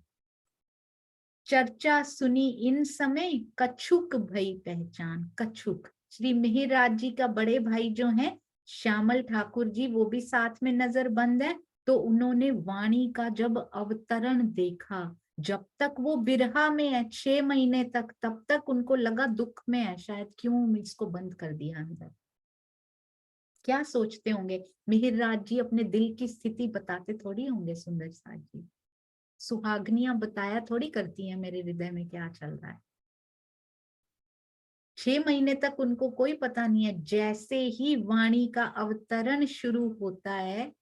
चर्चा सुनी इन समय कछुक भई पहचान। कछुक श्री मिहिरराज जी का बड़े भाई जो हैं श्यामल ठाकुर जी, वो भी साथ में नजरबंद है। तो उन्होंने वाणी का जब अवतरण देखा, जब तक वो बिरहा में है 6 महीने तक, तब तक उनको लगा दुख में है, शायद क्यों इसको बंद कर दिया अंदर। क्या सोचते होंगे? मिहिरराज जी अपने दिल की स्थिति बताते थोड़ी होंगे सुंदर साथ जी। सुहागनियां बताया थोड़ी करती हैं मेरे हृदय में क्या चल रहा है। 6 महीने तक उनको कोई पता नहीं है। जैसे ही वाणी का अवतरण शुरू होता है,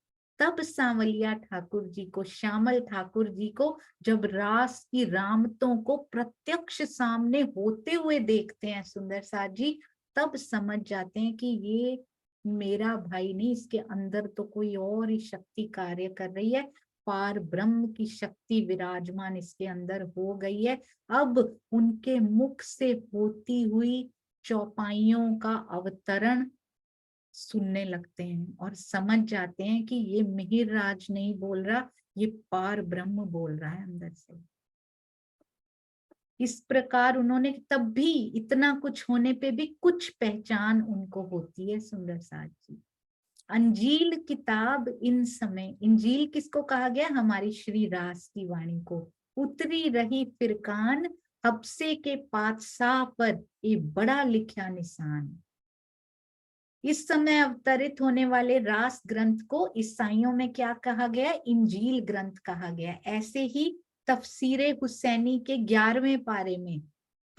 तब सांवलिया ठाकुर जी को, श्यामल ठाकुर जी को जब रास की रामतों को प्रत्यक्ष सामने होते हुए देखते हैं सुंदर साथ जी, तब समझ जाते हैं कि ये मेरा भाई नहीं, इसके अंदर तो कोई और ही शक्ति कार्य कर रही है। पार ब्रह्म की शक्ति विराजमान इसके अंदर हो गई है। अब उनके मुख से होती हुई चौपाइयों का अवतरण सुनने लगते हैं और समझ जाते हैं कि ये मिहिरराज नहीं बोल रहा, ये पार ब्रह्म बोल रहा है अंदर से। इस प्रकार उन्होंने, तब भी इतना कुछ होने पे भी कुछ पहचान उनको होती है सुंदर साथ जी। अंजील किताब इन समय, इंजील किसको कहा गया? हमारी श्री रास की वाणी को। उतरी रही फिरकान हबसे के पातशाह पर ये बड़ा लिखा निशान। इस समय अवतरित होने वाले रास ग्रंथ को ईसाइयों में क्या कहा गया? इंजील ग्रंथ कहा गया। ऐसे ही तफसीरे हुसैनी के 11वें पारे में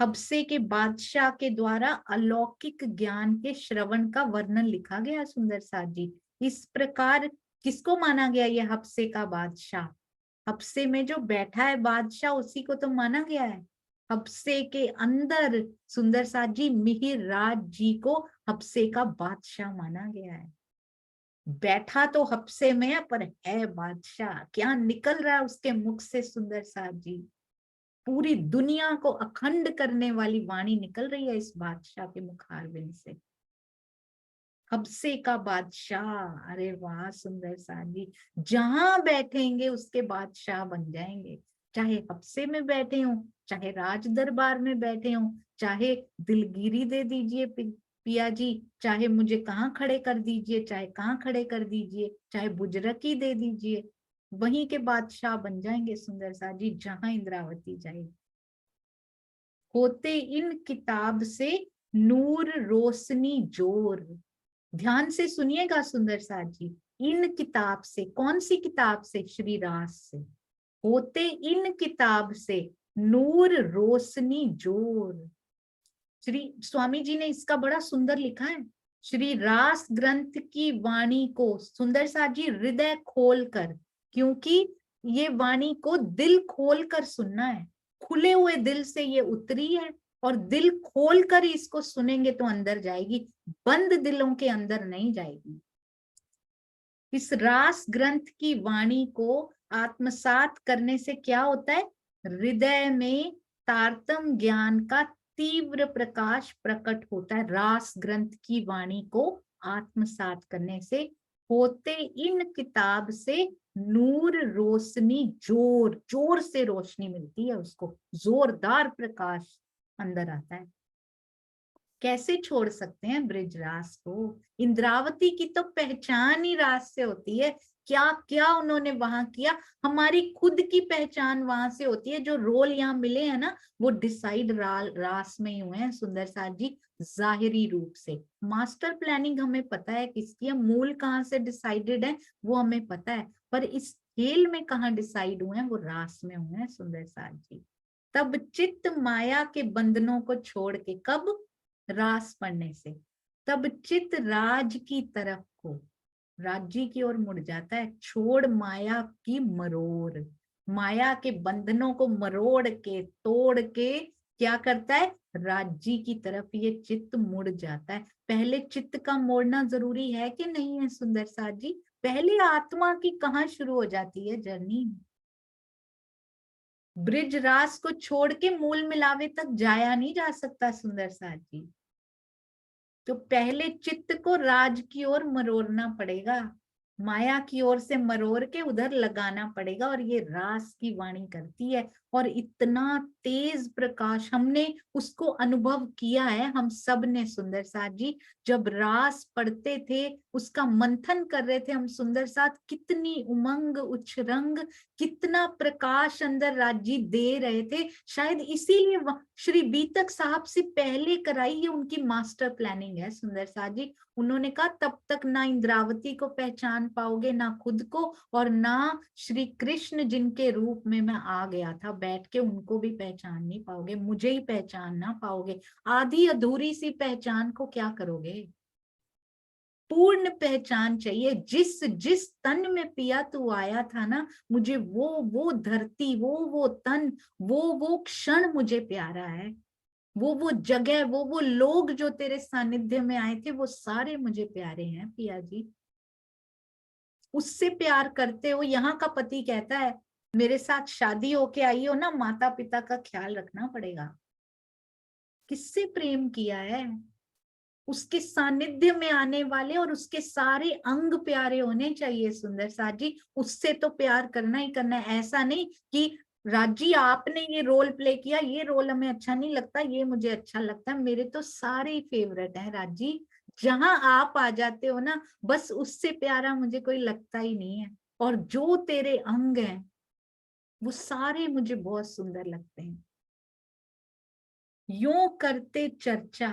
हबसे के बादशाह के द्वारा अलौकिक ज्ञान के श्रवण का वर्णन लिखा गया सुंदर साथ जी। इस प्रकार किसको माना गया ये हफ्से का बादशाह? हफ्से में जो बैठा है बादशाह उसी को तो माना गया है। हफ्से के अंदर सुंदर साथ जी मिहिर राज जी को हफ्से का बादशाह माना गया है। बैठा तो हफ्से में है पर है बादशाह। क्या निकल रहा है उसके मुख से सुंदर साथ जी? पूरी दुनिया को अखंड करने वाली वाणी निकल रही है इस बादशाह के मुखारबिंद से। हफ्से का बादशाह, अरे वाह सुंदर साथ जी, जहां बैठेंगे उसके बादशाह बन जाएंगे। चाहे हफ्से में बैठे हों, चाहे राज दरबार में बैठे हों, चाहे दिलगिरी दे दीजिए पिया जी, चाहे मुझे कहाँ खड़े कर दीजिए, चाहे कहाँ खड़े कर दीजिए, चाहे बुजरकी दे दीजिए, वहीं के बादशाह बन जाएंगे सुंदर साथ जी जहां इंद्रावती जाएगी। होते इन किताब से नूर रोशनी जोर। ध्यान से सुनिएगा सुंदर साथ जी, इन किताब से, कौन सी किताब से? श्री रास से। होते इन किताब से नूर रोशनी जोर। श्री स्वामी जी ने इसका बड़ा सुंदर लिखा है। श्री रास ग्रंथ की वाणी को सुंदर साथ जी हृदय खोल कर, क्योंकि ये वाणी को दिल खोल कर सुनना है। खुले हुए दिल से ये उतरी है और दिल खोल कर इसको सुनेंगे तो अंदर जाएगी, बंद दिलों के अंदर नहीं जाएगी। इस रास ग्रंथ की वाणी को आत्मसात करने से क्या होता है? हृदय में तारतम ज्ञान का तीव्र प्रकाश प्रकट होता है। रास ग्रंथ की वाणी को आत्मसात करने से होते इन किताब से नूर रोशनी जोर, जोर से रोशनी मिलती है उसको, जोरदार प्रकाश अंदर आता है। कैसे छोड़ सकते हैं ब्रिज रास को? इंद्रावती की तो पहचान ही रास से होती है। क्या क्या उन्होंने वहां किया, हमारी खुद की पहचान वहां से होती है। जो रोल यहाँ मिले हैं ना, वो डिसाइड रास में ही हुए हैं सुंदर साथ जी, जाहिरी रूप से। मास्टर प्लानिंग हमें पता है किसकी है, मूल कहाँ से डिसाइडेड है वो हमें पता है, पर इस खेल में कहाँ डिसाइड हुए हैं, वो रास में हुए हैं सुंदर साथ जी। तब चित्त माया के बंधनों को छोड़ के, कब? रास पढ़ने से। तब चित्त राज की तरफ को, राज्य की ओर मुड़ जाता है। छोड़ माया की मरोड़, माया के बंधनों को मरोड़ के, तोड़ के क्या करता है? राज्य की तरफ ये चित्त मुड़ जाता है। पहले चित्त का मोड़ना जरूरी है कि नहीं है सुंदर साथ जी? पहले आत्मा की कहाँ शुरू हो जाती है जर्नी? ब्रिज रास को छोड़ के मूल मिलावे तक जाया नहीं जा सकता सुंदर साथ जी। तो पहले चित्त को राज की ओर मरोड़ना पड़ेगा, माया की ओर से मरोड़ के उधर लगाना पड़ेगा, और ये रास की वाणी करती है। और इतना तेज प्रकाश हमने उसको अनुभव किया है हम सब ने सुंदर साथ जी। जब रास पढ़ते थे, उसका मंथन कर रहे थे हम सुंदर साथ, कितनी उमंग उच्छृंग, कितना प्रकाश अंदर राज्य दे रहे थे। शायद इसीलिए श्री बीतक साहब से पहले कराई, ये उनकी मास्टर प्लानिंग है सुंदर साथ जी। उन्होंने कहा तब तक ना इंद्रावती को पहचान पाओगे, ना खुद को, और ना श्री कृष्ण जिनके रूप में मैं आ गया था बैठ के, उनको भी पहचान नहीं पाओगे, मुझे ही पहचान ना पाओगे। आधी अधूरी सी पहचान को क्या करोगे? पूर्ण पहचान चाहिए। जिस जिस तन में पिया तू आया था ना, मुझे वो धरती, वो तन, वो क्षण मुझे प्यारा है। वो जगह, वो लोग जो तेरे सानिध्य में आए थे, वो सारे मुझे प्यारे हैं पिया जी। उससे प्यार करते हो। यहाँ का पति कहता है मेरे साथ शादी होके आई हो ना, माता पिता का ख्याल रखना पड़ेगा। किससे प्रेम किया है? उसके सानिध्य में आने वाले और उसके सारे अंग प्यारे होने चाहिए सुंदर साथ जी। उससे तो प्यार करना ही करना है। ऐसा नहीं कि राजी आपने ये रोल प्ले किया, ये रोल हमें अच्छा नहीं लगता, ये मुझे अच्छा लगता है। मेरे तो सारे फेवरेट हैं राजी। जहां आप आ जाते हो ना, बस उससे प्यारा मुझे कोई लगता ही नहीं है। और जो तेरे अंग हैं वो सारे मुझे बहुत सुंदर लगते हैं। यूं करते चर्चा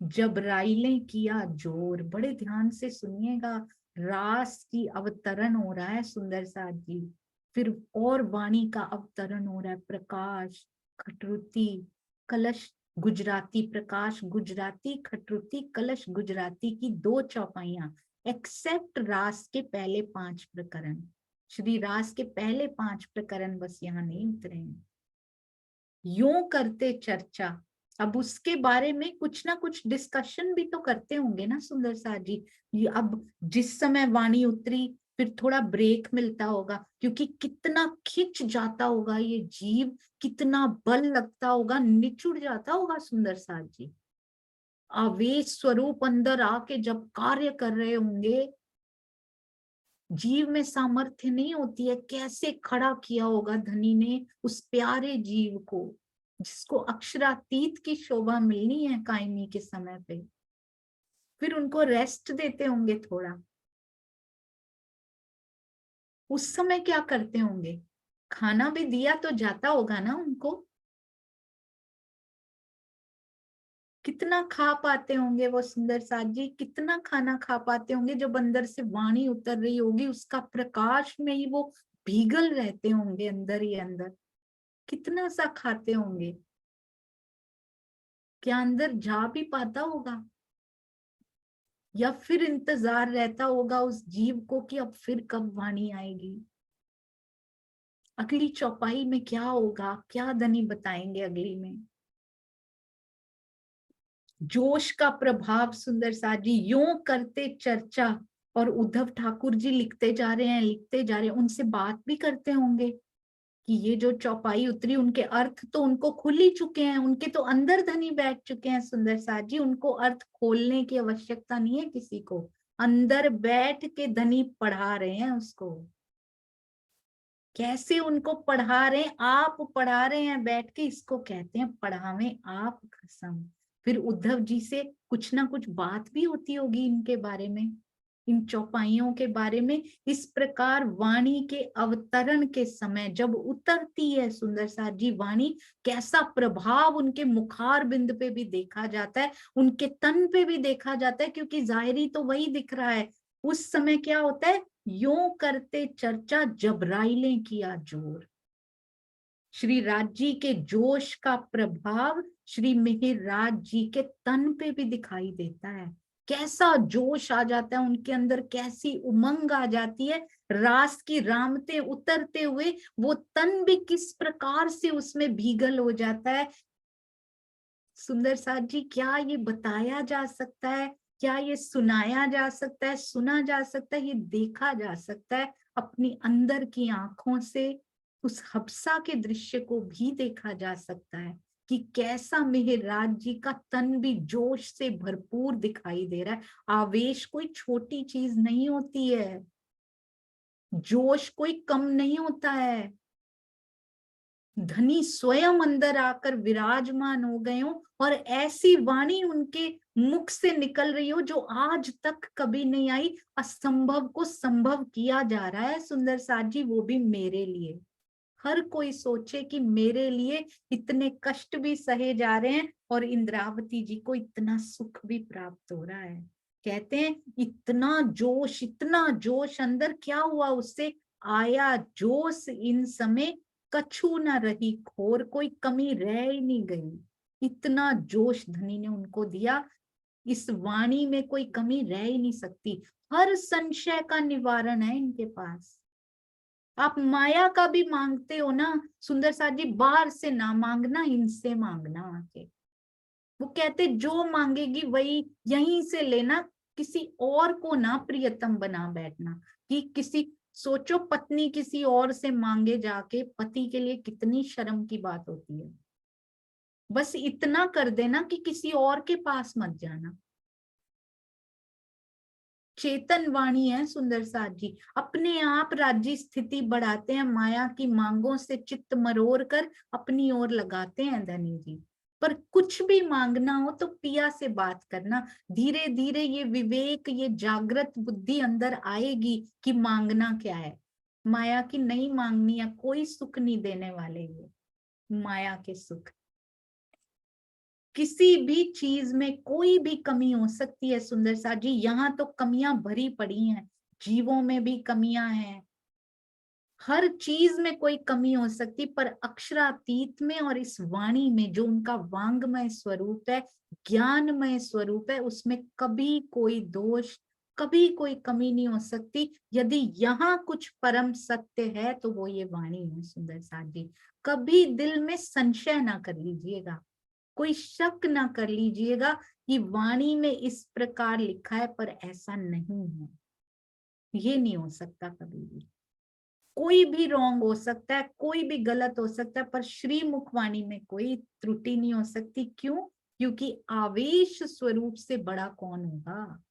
जब राइले किया जोर। बड़े ध्यान से सुनिएगा, रास की अवतरण हो रहा है सुंदर साथ जी। फिर और वाणी का अवतरण हो रहा है। प्रकाश, खटरुती, कलश गुजराती, प्रकाश गुजराती, खटरुती, कलश गुजराती की 2 चौपाइयां। एक्सेप्ट रास के पहले 5 प्रकरण। श्री रास के पहले 5 प्रकरण बस यहाँ नहीं उतरे हैं। यूं करते चर्चा, अब उसके बारे में कुछ ना कुछ डिस्कशन भी तो करते होंगे ना सुंदर साथ जी। ये अब जिस समय वाणी उतरी फिर थोड़ा ब्रेक मिलता होगा, क्योंकि कितना खिंच जाता होगा ये जीव, कितना बल लगता होगा, निचुड़ जाता होगा सुंदर साथ जी। आवेश स्वरूप अंदर आके जब कार्य कर रहे होंगे, जीव में सामर्थ्य नहीं होती है, कैसे खड़ा किया होगा धनी ने उस प्यारे जीव को, जिसको अक्षरातीत की शोभा मिलनी है कायमी के समय पे। फिर उनको रेस्ट देते होंगे थोड़ा। उस समय क्या करते होंगे? खाना भी दिया तो जाता होगा ना उनको। कितना खा पाते होंगे वो सुंदर साथ जी, कितना खाना खा पाते होंगे जब अंदर से वाणी उतर रही होगी, उसका प्रकाश में ही वो भीगल रहते होंगे अंदर ही अंदर। कितना सा खाते होंगे? क्या अंदर जा भी पाता होगा, या फिर इंतजार रहता होगा उस जीव को कि अब फिर कब वाणी आएगी, अगली चौपाई में क्या होगा, क्या धनी बताएंगे अगली में। जोश का प्रभाव सुंदर साथ जी, यूं करते चर्चा। और उद्धव ठाकुर जी लिखते जा रहे हैं, लिखते जा रहे हैं, उनसे बात भी करते होंगे कि ये जो चौपाई उतरी, उनके अर्थ तो उनको खुल ही चुके हैं, उनके तो अंदर धनी बैठ चुके हैं सुंदर साथ जी, उनको अर्थ खोलने की आवश्यकता नहीं है किसी को, अंदर बैठ के धनी पढ़ा रहे हैं उसको। कैसे उनको पढ़ा रहे हैं? आप पढ़ा रहे हैं बैठ के, इसको कहते हैं पढ़ावे आप कसम। फिर उद्धव जी से कुछ ना कुछ बात भी होती होगी इनके बारे में, इन चौपाइयों के बारे में। इस प्रकार वाणी के अवतरण के समय जब उतरती है सुंदर साथ जी वाणी, कैसा प्रभाव उनके मुखार बिंद पे भी देखा जाता है, उनके तन पे भी देखा जाता है, क्योंकि जाहिरी तो वही दिख रहा है। उस समय क्या होता है? यूं करते चर्चा जबराइले किया जोर। श्री राज जी के जोश का प्रभाव श्री मिहिर राज जी के तन पे भी दिखाई देता है। कैसा जोश आ जाता है उनके अंदर, कैसी उमंग आ जाती है, रास की रामते उतरते हुए वो तन भी किस प्रकार से उसमें भीगल हो जाता है। सुंदर साथ जी, क्या ये बताया जा सकता है? क्या ये सुनाया जा सकता है? सुना जा सकता है? ये देखा जा सकता है अपनी अंदर की आंखों से। उस हबसा के दृश्य को भी देखा जा सकता है कि कैसा मिहिरराज जी का तन भी जोश से भरपूर दिखाई दे रहा है। आवेश कोई छोटी चीज नहीं होती है, जोश कोई कम नहीं होता है। धनी स्वयं अंदर आकर विराजमान हो गए हो और ऐसी वाणी उनके मुख से निकल रही हो जो आज तक कभी नहीं आई। असंभव को संभव किया जा रहा है सुंदर साथ जी, वो भी मेरे लिए। हर कोई सोचे कि मेरे लिए इतने कष्ट भी सहे जा रहे हैं और इंद्रावती जी को इतना सुख भी प्राप्त हो रहा है। कहते हैं इतना जोश अंदर, क्या हुआ उससे? आया जोश इन समय कछु न रही खोर, कोई कमी रह ही नहीं गई। इतना जोश धनी ने उनको दिया, इस वाणी में कोई कमी रह ही नहीं सकती। हर संशय का निवारण है इनके पास। आप माया का भी मांगते हो ना सुंदर साथ जी, बाहर से ना मांगना, इनसे मांगना आके। वो कहते जो मांगेगी वही यहीं से लेना, किसी और को ना प्रियतम बना बैठना। कि किसी, सोचो पत्नी किसी और से मांगे जाके, पति के लिए कितनी शर्म की बात होती है। बस इतना कर देना कि किसी और के पास मत जाना। चेतन वाणी है सुंदर साथ जी, अपने आप राज्य स्थिति बढ़ाते हैं, माया की मांगों से चित्त मरोड़ कर अपनी ओर लगाते हैं धनी जी। पर कुछ भी मांगना हो तो पिया से बात करना, धीरे धीरे ये विवेक, ये जागृत बुद्धि अंदर आएगी कि मांगना क्या है। माया की नहीं मांगनी है, कोई सुख नहीं देने वाले ये माया के सुख। किसी भी चीज में कोई भी कमी हो सकती है सुंदर साथ जी, यहाँ तो कमियां भरी पड़ी हैं, जीवों में भी कमियां हैं, हर चीज में कोई कमी हो सकती, पर अक्षरातीत में और इस वाणी में जो उनका वांगमय स्वरूप है, ज्ञानमय स्वरूप है, उसमें कभी कोई दोष कभी कोई कमी नहीं हो सकती। यदि यहाँ कुछ परम सत्य है तो वो ये वाणी है सुंदर साथ जी। कभी दिल में संशय ना कर लीजिएगा, कोई शक ना कर लीजिएगा कि वाणी में इस प्रकार लिखा है पर ऐसा नहीं है। ये नहीं हो सकता कभी भी। कोई भी रॉन्ग हो सकता है, कोई भी गलत हो सकता है, पर श्री मुखवाणी में कोई त्रुटि नहीं हो सकती। क्यों? क्योंकि आवेश स्वरूप से बड़ा कौन होगा,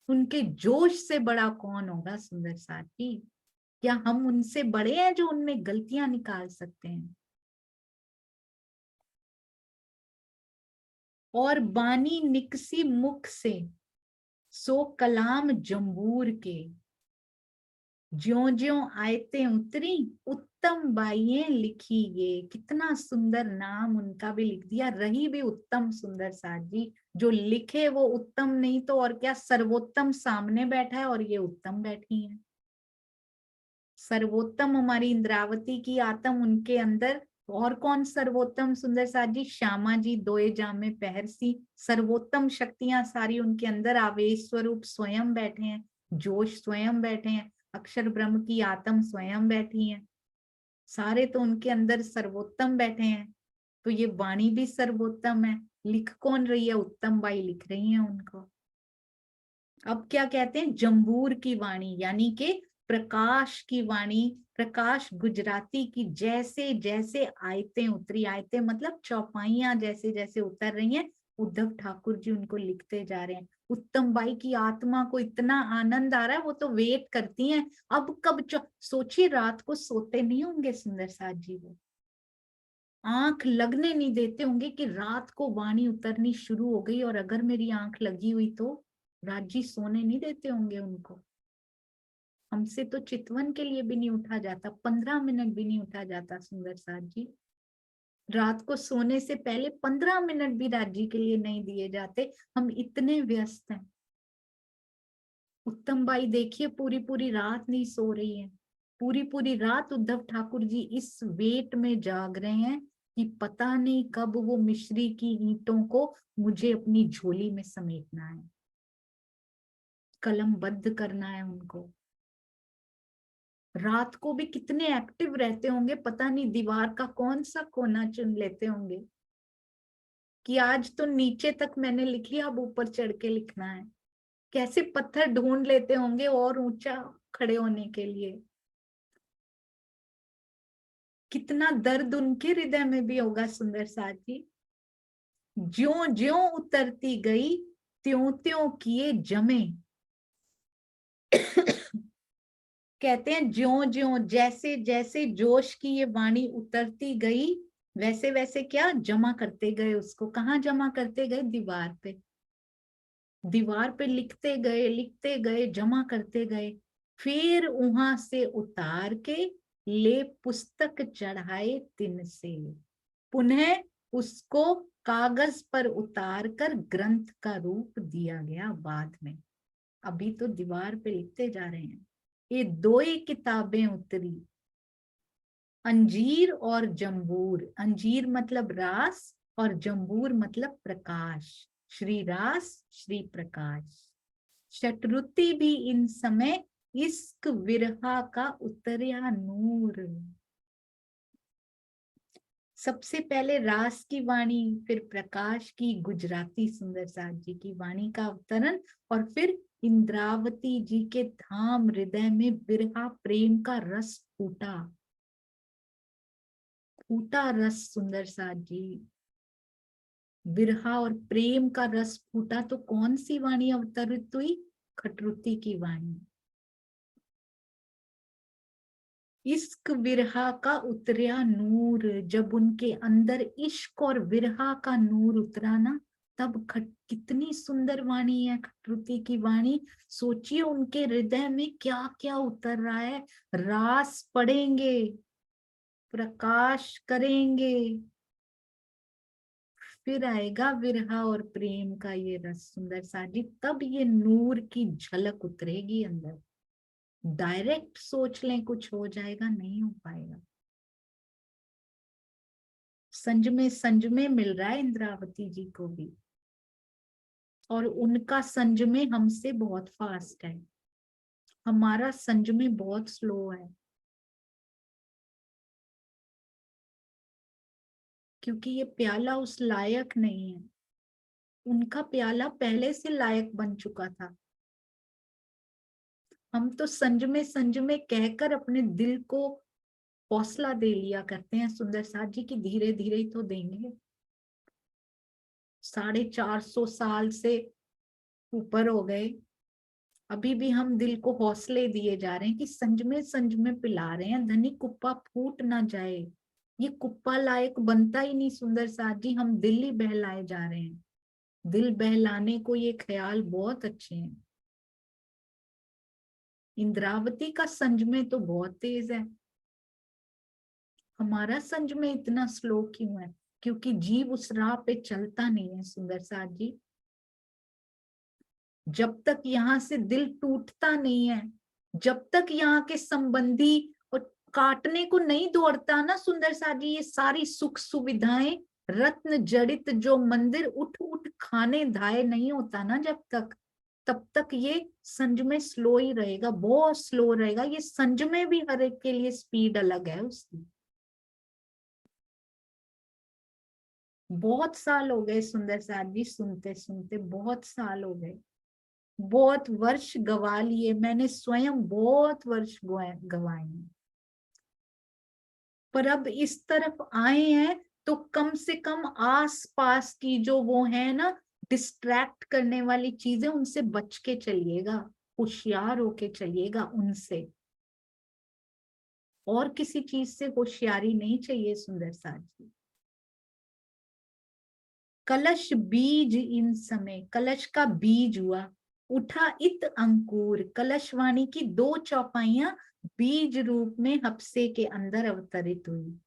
उनके जोश से बड़ा कौन होगा सुंदर साथी। क्या हम उनसे बड़े हैं जो उनमें गलतियां निकाल सकते हैं? और बानी निकसी मुख से सो कलाम जम्बूर के, ज्यों ज्यों आयतें उतरी उत्तम बाइये लिखी। ये कितना सुंदर नाम उनका भी लिख दिया, रही भी उत्तम सुंदर साथ जी। जो लिखे वो उत्तम नहीं तो और क्या, सर्वोत्तम सामने बैठा है और ये उत्तम बैठी है। सर्वोत्तम हमारी इंद्रावती की आत्म उनके अंदर, और कौन सर्वोत्तम सुंदर साथ जी? श्यामा जी दोए जामे पहर सी। सर्वोत्तम शक्तियां सारी उनके अंदर आवेश स्वरूप स्वयं बैठे हैं, जोश स्वयं बैठे हैं, अक्षर ब्रह्म की आत्म स्वयं बैठी है। सारे तो उनके अंदर सर्वोत्तम बैठे हैं। तो ये वाणी भी सर्वोत्तम है। लिख कौन रही है? उत्तम बाई लिख रही है उनको। अब क्या कहते हैं? जम्बूर की वाणी, यानी कि प्रकाश की वाणी। प्रकाश गुजराती की जैसे जैसे आयतें उतरी, आयतें मतलब चौपाइयां जैसे जैसे उतर रही हैं, उद्धव ठाकुर जी उनको लिखते जा रहे हैं। उत्तम बाई की आत्मा को इतना आनंद आ रहा है, वो तो वेट करती हैं अब कब सोचिए, रात को सोते नहीं होंगे सुंदर साथ जी। वो आंख लगने नहीं देते होंगे कि रात को वाणी उतरनी शुरू हो गई, और अगर मेरी आंख लगी हुई तो राजी सोने नहीं देते होंगे उनको। हमसे तो चितवन के लिए भी नहीं उठा जाता, 15 मिनट भी नहीं उठा जाता सुंदर साथ जी। रात को सोने से पहले 15 मिनट भी राजी के लिए नहीं दिए जाते, हम इतने व्यस्त हैं। उत्तम बाई देखिए पूरी पूरी रात नहीं सो रही है, पूरी पूरी रात उद्धव ठाकुर जी इस वेट में जाग रहे हैं कि पता नहीं कब वो मिश्री की ईंटों को मुझे अपनी झोली में समेटना है, कलमबद्ध करना है उनको। रात को भी कितने एक्टिव रहते होंगे, पता नहीं दीवार का कौन सा कोना चुन लेते होंगे कि आज तो नीचे तक मैंने लिख लिया, अब ऊपर चढ़ के लिखना है। कैसे पत्थर ढूंढ लेते होंगे और ऊंचा खड़े होने के लिए। कितना दर्द उनके हृदय में भी होगा सुंदर साथ जी। ज्यों ज्यों उतरती गई त्यों त्यों किए जमे। कहते हैं ज्यों ज्यों, जैसे जैसे जोश की ये वाणी उतरती गई, वैसे वैसे क्या जमा करते गए उसको। कहाँ जमा करते गए? दीवार पे। दीवार पे लिखते गए, जमा करते गए। फिर वहां से उतार के ले पुस्तक चढ़ाए तिन से, पुनः उसको कागज पर उतार कर ग्रंथ का रूप दिया गया बाद में। अभी तो दीवार पे लिखते जा रहे हैं। ये दो ही किताबें उतरी, अंजीर और जम्बूर। अंजीर मतलब रास और जम्बूर मतलब प्रकाश। श्री रास श्री प्रकाश। शतरुति भी इन समय इश्क विरहा का उतरिया नूर। सबसे पहले रास की वाणी, फिर प्रकाश की गुजराती सुंदर साथ जी की वाणी का अवतरण, और फिर इंद्रावती जी के धाम हृदय में विरहा प्रेम का रस फूटा। फूटा रस सुंदर साथ जी, विरहा और प्रेम का रस फूटा। तो कौन सी वाणी अवतरित हुई? खटरुती की वाणी। इश्क विरहा का उतरिया नूर। जब उनके अंदर इश्क और विरहा का नूर उतरा ना, तब कितनी सुंदर वाणी है खटरुती की वाणी। सोचिए उनके हृदय में क्या क्या उतर रहा है। रास पढ़ेंगे, प्रकाश करेंगे, फिर आएगा विरहा और प्रेम का ये रस सुंदर सा जी, तब ये नूर की झलक उतरेगी अंदर। डायरेक्ट सोच लें कुछ हो जाएगा, नहीं हो पाएगा। संज में मिल रहा है इंद्रावती जी को भी। और उनका संजमे हमसे बहुत फास्ट है, हमारा संजमे बहुत स्लो है, क्योंकि ये प्याला उस लायक नहीं है। उनका प्याला पहले से लायक बन चुका था। हम तो संजमे संजमे कहकर अपने दिल को हौसला दे लिया करते हैं सुंदर साथ जी की धीरे धीरे ही तो देंगे। 450 साल से ऊपर हो गए, अभी भी हम दिल को हौसले दिए जा रहे हैं कि संजमे संजमे पिला रहे हैं, धनी कुप्पा फूट ना जाए। ये कुप्पा लायक बनता ही नहीं सुंदर साथ जी, हम दिल ही बहलाए जा रहे हैं। दिल बहलाने को ये ख्याल बहुत अच्छे हैं। इंद्रावती का संजमे तो बहुत तेज है, हमारा संजमे इतना स्लो क्यों है? क्योंकि जीव उस राह पे चलता नहीं है सुंदर साथ जी। जब तक यहाँ से दिल टूटता नहीं है, जब तक यहाँ के संबंधी और काटने को नहीं दौड़ता ना सुंदर साथ जी, ये सारी सुख सुविधाएं रत्न जड़ित जो मंदिर उठ उठ खाने धाए नहीं होता ना जब तक, तब तक ये संजमे स्लो ही रहेगा, बहुत स्लो रहेगा। ये संजमे भी हर एक के लिए स्पीड अलग है उसकी। बहुत साल हो गए सुंदर साथ जी सुनते सुनते, बहुत साल हो गए, बहुत वर्ष गवा लिए मैंने, स्वयं बहुत वर्ष गवाए हैं। पर अब इस तरफ आए हैं तो कम से कम आस पास की जो वो है ना डिस्ट्रैक्ट करने वाली चीजें, उनसे बच के चलिएगा, होशियार होके चलिएगा उनसे। और किसी चीज से होशियारी नहीं चाहिए सुंदर साथ जी। कलश बीज इन समय, कलश का बीज हुआ, उठा इत अंकुर, कलशवाणी की 2 चौपाइयां बीज रूप में हफ्से के अंदर अवतरित हुई।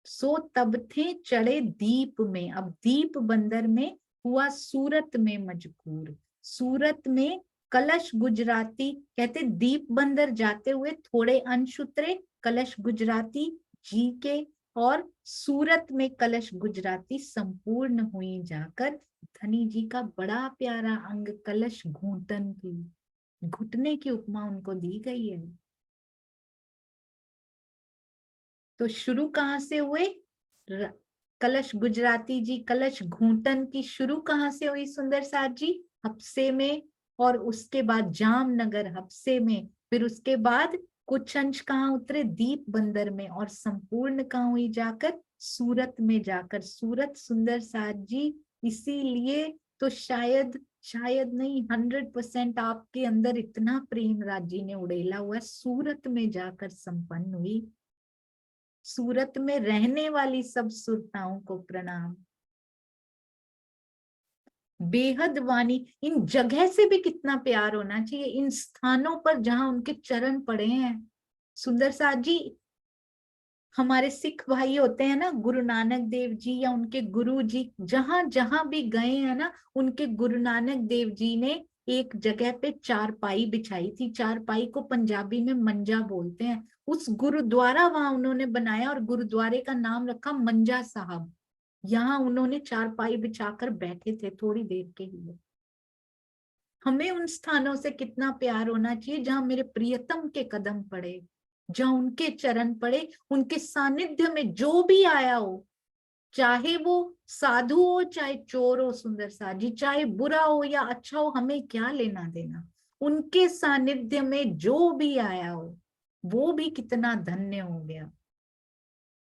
सो तब थे चढ़े दीप में, अब दीप बंदर में हुआ सूरत में मजकूर। सूरत में कलश गुजराती कहते दीप बंदर जाते हुए थोड़े अंश उतरे कलश गुजराती जी के, और सूरत में कलश गुजराती संपूर्ण हुई जाकर। धनी जी का बड़ा प्यारा अंग कलश घूंटन की, घुटने की उपमा उनको दी गई है। तो शुरू कहाँ से हुए? कलश गुजराती जी कलश घूंटन की शुरू कहाँ से हुई सुंदर साथ जी? हफ्से में, और उसके बाद जामनगर हफ्से में, फिर उसके बाद कुछ अंश कहाँ उतरे? दीप बंदर में, और संपूर्ण कहाँ हुई जाकर? सूरत में जाकर। सूरत सुंदर साथ जी इसीलिए तो शायद नहीं 100% आपके अंदर इतना प्रेम राज जी ने उड़ेला हुआ है, सूरत में जाकर संपन्न हुई। सूरत में रहने वाली सब सुरताओं को प्रणाम। बेहद वाणी, इन जगह से भी कितना प्यार होना चाहिए, इन स्थानों पर जहां उनके चरण पड़े हैं सुंदर साथ जी। हमारे सिख भाई होते हैं ना, गुरु नानक देव जी या उनके गुरु जी जहां जहां भी गए हैं ना, उनके गुरु नानक देव जी ने एक जगह पे चारपाई बिछाई थी। चारपाई को पंजाबी में मंजा बोलते हैं। उस गुरुद्वारा वहां उन्होंने बनाया और गुरुद्वारे का नाम रखा मंजा साहब। यहाँ उन्होंने चारपाई बिछाकर बैठे थे थोड़ी देर के लिए। हमें उन स्थानों से कितना प्यार होना चाहिए जहां मेरे प्रियतम के कदम पड़े, जहां उनके चरण पड़े, उनके सानिध्य में जो भी आया हो, चाहे वो साधु हो चाहे चोर हो सुंदर साथ जी, चाहे बुरा हो या अच्छा हो, हमें क्या लेना देना। उनके सानिध्य में जो भी आया हो वो भी कितना धन्य हो गया।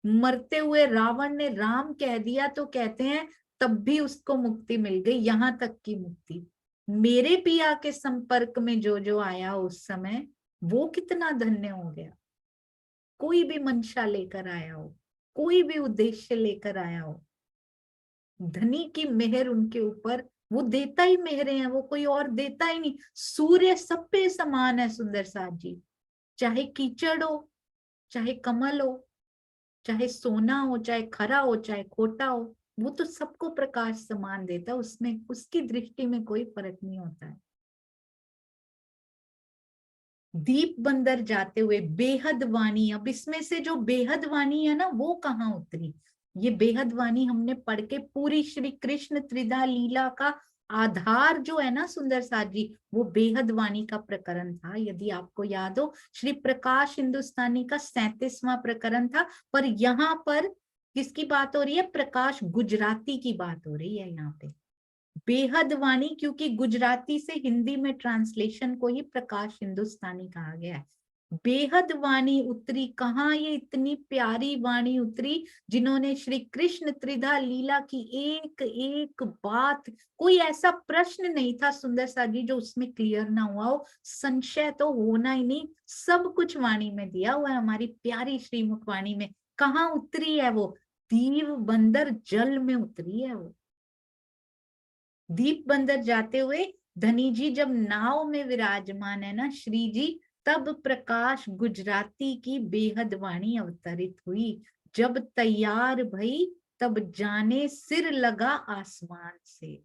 मरते हुए रावण ने राम कह दिया तो कहते हैं तब भी उसको मुक्ति मिल गई, यहां तक की मुक्ति। मेरे पिया के संपर्क में जो जो आया उस समय वो कितना धन्य हो गया। कोई भी मंशा लेकर आया हो, कोई भी उद्देश्य लेकर आया हो, धनी की मेहर उनके ऊपर, वो देता ही मेहरे हैं, वो कोई और देता ही नहीं। सूर्य सब पे समान है सुंदर साथ जी, चाहे कीचड़ हो चाहे कमल हो, चाहे सोना हो चाहे खरा हो चाहे खोटा हो, वो तो सबको प्रकाश समान देता है, उसमें उसकी दृष्टि में कोई फर्क नहीं होता है। दीप बंदर जाते हुए बेहद वाणी, अब इसमें से जो बेहद वाणी है ना वो कहाँ उतरी? ये बेहद वाणी हमने पढ़ के पूरी श्री कृष्ण त्रिधा लीला का आधार जो है ना सुंदर साथ जी, वो बेहद वाणी का प्रकरण था। यदि आपको याद हो, श्री प्रकाश हिंदुस्तानी का 37वां प्रकरण था। पर यहाँ पर किसकी बात हो रही है? प्रकाश गुजराती की बात हो रही है यहाँ पे। बेहद वाणी, क्योंकि गुजराती से हिंदी में ट्रांसलेशन को ही प्रकाश हिंदुस्तानी कहा गया है। बेहद वाणी उतरी कहाँ? ये इतनी प्यारी वाणी उतरी जिन्होंने श्री कृष्ण त्रिधा लीला की एक एक बात, कोई ऐसा प्रश्न नहीं था सुंदर सा जी जो उसमें क्लियर ना हुआ हो। संशय तो होना ही नहीं, सब कुछ वाणी में दिया हुआ है हमारी प्यारी श्रीमुख वाणी में। कहाँ उतरी है वो? दीव बंदर जल में उतरी है वो। दीप बंदर जाते हुए धनी जी जब नाव में विराजमान है ना श्री जी, तब प्रकाश गुजराती की बेहद वाणी अवतरित हुई। जब तैयार भई तब जाने सिर लगा आसमान से।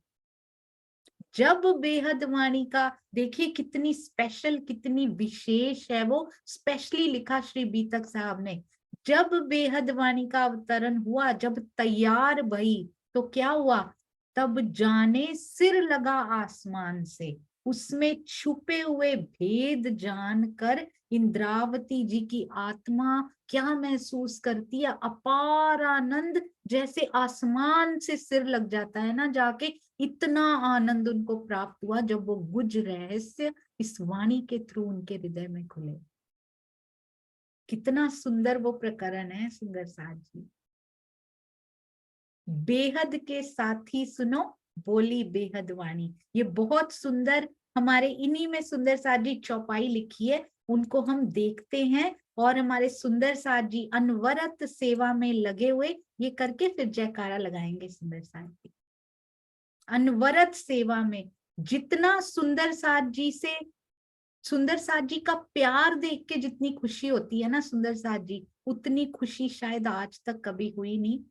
जब बेहद वाणी का देखिए कितनी स्पेशल, कितनी विशेष है वो, स्पेशली लिखा श्री बीतक साहब ने। जब बेहद वाणी का अवतरण हुआ, जब तैयार भई, तो क्या हुआ? तब जाने सिर लगा आसमान से। उसमें छुपे हुए भेद जानकर इंद्रावती जी की आत्मा क्या महसूस करती है? अपार आनंद, जैसे आसमान से सिर लग जाता है ना जाके, इतना आनंद उनको प्राप्त हुआ जब वो गुज रहस्य इस वाणी के थ्रू उनके हृदय में खुले। कितना सुंदर वो प्रकरण है सुंदर साथ जी। बेहद के साथी सुनो बोली बेहद वाणी, ये बहुत सुंदर हमारे इन्हीं में सुंदर साथ जी चौपाई लिखी है, उनको हम देखते हैं। और हमारे सुंदर साथ जी अनवरत सेवा में लगे हुए, ये करके फिर जयकारा लगाएंगे सुंदर साथ जी। अनवरत सेवा में जितना सुंदर साथ जी से, सुंदर साथ जी का प्यार देख के जितनी खुशी होती है ना सुंदर साथ जी, उतनी खुशी शायद आज तक कभी हुई नहीं।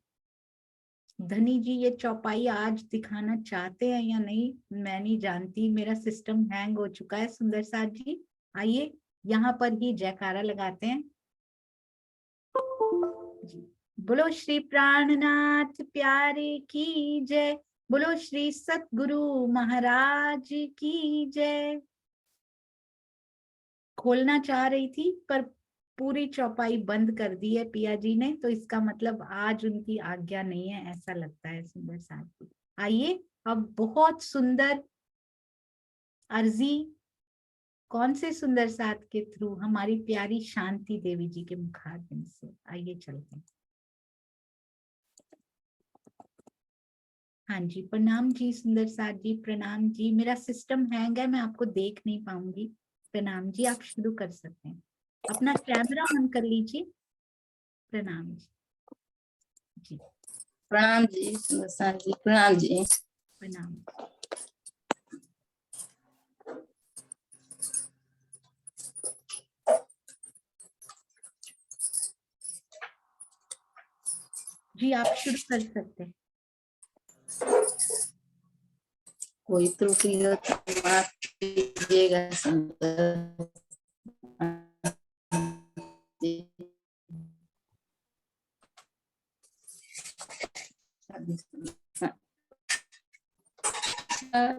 धनी जी ये चौपाई आज दिखाना चाहते हैं या नहीं मैं नहीं जानती, मेरा सिस्टम हैंग हो चुका है सुंदर साथ जी। आइए यहाँ पर ही जयकारा लगाते हैं जी। बोलो श्री प्राणनाथ प्यारे की जय, बोलो श्री सतगुरु महाराज की जय। खोलना चाह रही थी पर पूरी चौपाई बंद कर दी है पिया जी ने, तो इसका मतलब आज उनकी आज्ञा नहीं है ऐसा लगता है सुंदर साथ जी। आइए अब बहुत सुंदर अर्जी कौन से सुंदर साथ के थ्रू? हमारी प्यारी शांति देवी जी के मुखारबिंद से। आइए चलते हैं। हाँ जी प्रणाम जी सुंदर साथ जी, प्रणाम जी। मेरा सिस्टम हैंग है, मैं आपको देख नहीं पाऊंगी। प्रणाम जी, आप शुरू कर सकते हैं, अपना कैमरा ऑन कर लीजिए। प्रणाम जी। जी प्रणाम जी सुंदर साथ जी, प्रणाम जी। प्रणाम। जी आप शुरू कर सकते हैं। कोई त्रुटि हो तो माफ कीजिएगा सुंदर जी।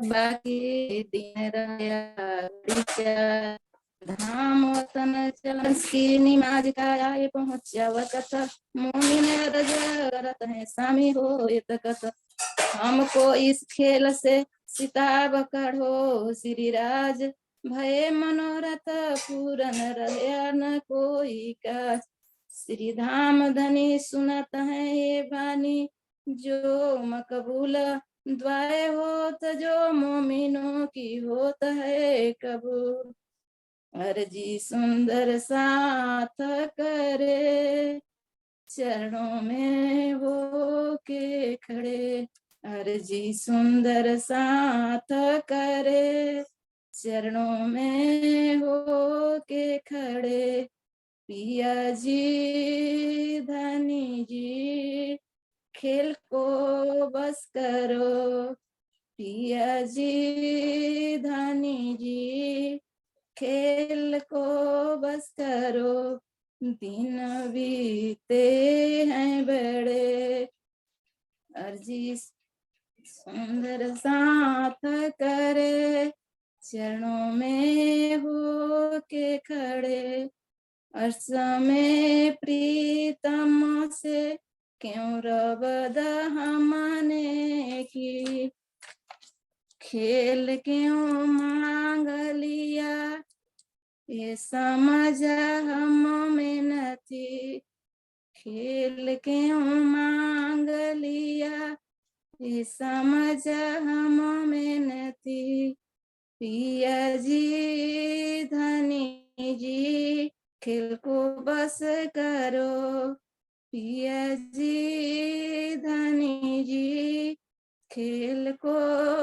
बाकी दिन रहा धाम वतन चलन की निमाज का आए पहुंचा वकत मोमिन रजरत है स्वामी हो कथ हमको इस खेल से सिताब कढ़ो श्री राज भय मनोरथ पूरन रहे न कोई का श्री धाम धनी सुनत है ये बानी जो मकबूल द्वाय होत जो मोमिनों की होत है कबूल अर्जी सुंदर साथ करे चरणों में वो के खड़े अर्जी सुंदर साथ करे चरणों में हो के खड़े पिया जी धनी जी खेल को बस करो पिया जी धनी जी खेल को बस करो दिन बीते हैं बड़े अर्जी सुंदर सुंदर साथ करे, चरणों में हो के खड़े। अर्श में प्रीतम से क्यों रबद हमने की, खेल क्यों मांग लिया ये समझ हम में न थी, खेल क्यों मांग लिया ये समझ हम में न थी। पिया जी धनी जी खेल को बस करो, पिया जी धनी जी खेल को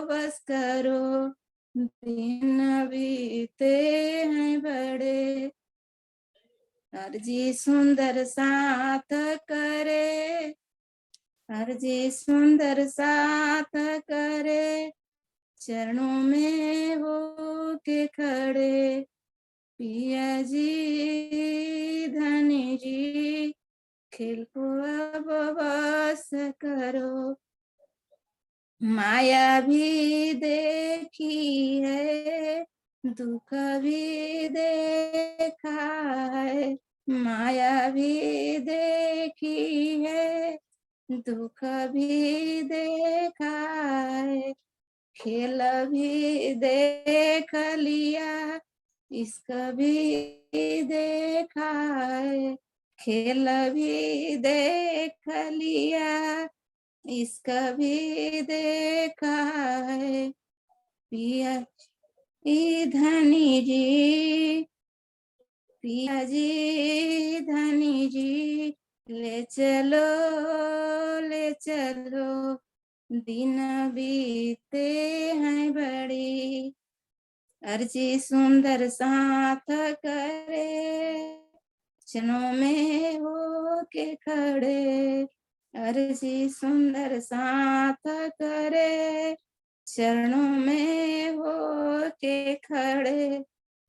बस करो। दिन बीते हैं बड़े, अर्जी सुंदर साथ करे, अर्जी सुंदर साथ करे, चरणों में हो के खड़े। पिया जी धनी जी खेल को अब बस करो। माया भी देखी है, दुख भी देखा है, माया भी देखी है, दुख भी देखा है, खेल भी देख लिया इसका भी देखा है, खेल भी देख लिया इसका भी देखा है। पिया जी धनी जी, पिया जी धनी जी ले चलो ले चलो, दिन बीते हैं बड़ी, अर्जी सुंदर साथ करे, चरणों में हो के खड़े। अर्जी सुंदर साथ करे, चरणों में हो के खड़े।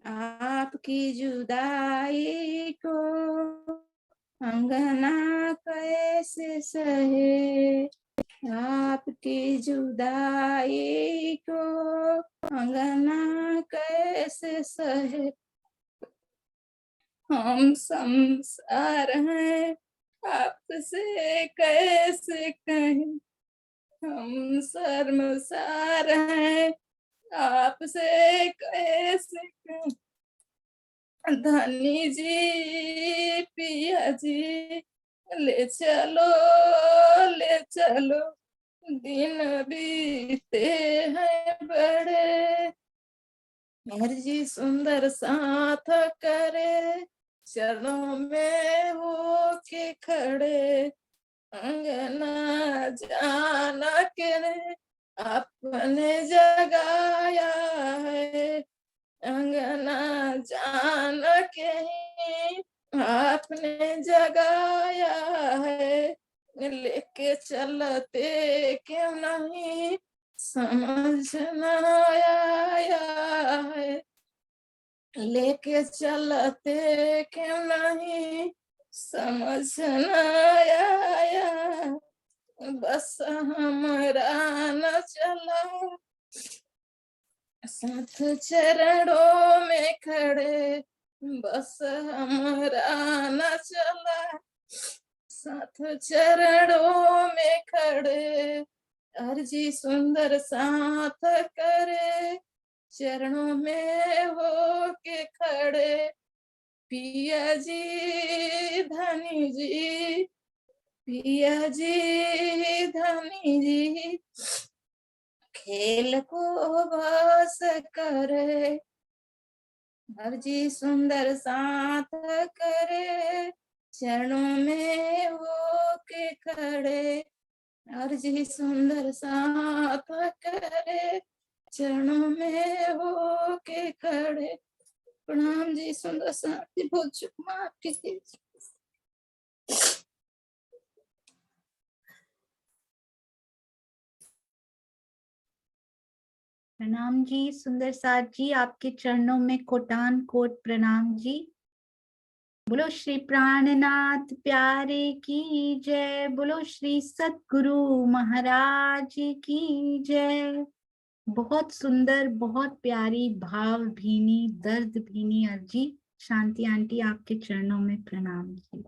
आपकी जुदाई को अंगना कैसे सहे, आपकी जुदाई को अंगना कैसे सहे। हम संसार हैं आपसे कैसे कहें, हम शर्मसार हैं आपसे कैसे कहें। धनी जी पिया जी ले चलो, दिन बीते हैं बड़े, अर्जी सुंदर साथ करे, चरणों में हो के खड़े। अंगना जाना के अपने जगाया है, अंगना जान के आपने जगाया है, लेके चलते क्यों नहीं समझ न आया है, लेके चलते क्यों नहीं समझ न आया। बस हमरा न चला साथ चरणों में खड़े, बस हमरा न चला साथ चरणों में खड़े। अर्जी सुंदर साथ करे, चरणों में हो के खड़े। पिया जी धनी जी, पिया जी धनी जी खेल को बस करे, अर्जी सुंदर साथ करे, चरणों में हो के खड़े। अर्जी सुंदर साथ करे, चरणों में हो के खड़े। प्रणाम जी सुंदर साथ जी, बहुत चुप माफ कीजिए। प्रणाम जी सुंदर साथ जी, आपके चरणों में कोटान कोट प्रणाम जी। बोलो श्री प्राणनाथ प्यारे की जय। बोलो श्री सतगुरु महाराज की जय। बहुत सुंदर, बहुत प्यारी, भाव भीनी, दर्द भीनी अर्जी। शांति आंटी, आपके चरणों में प्रणाम जी।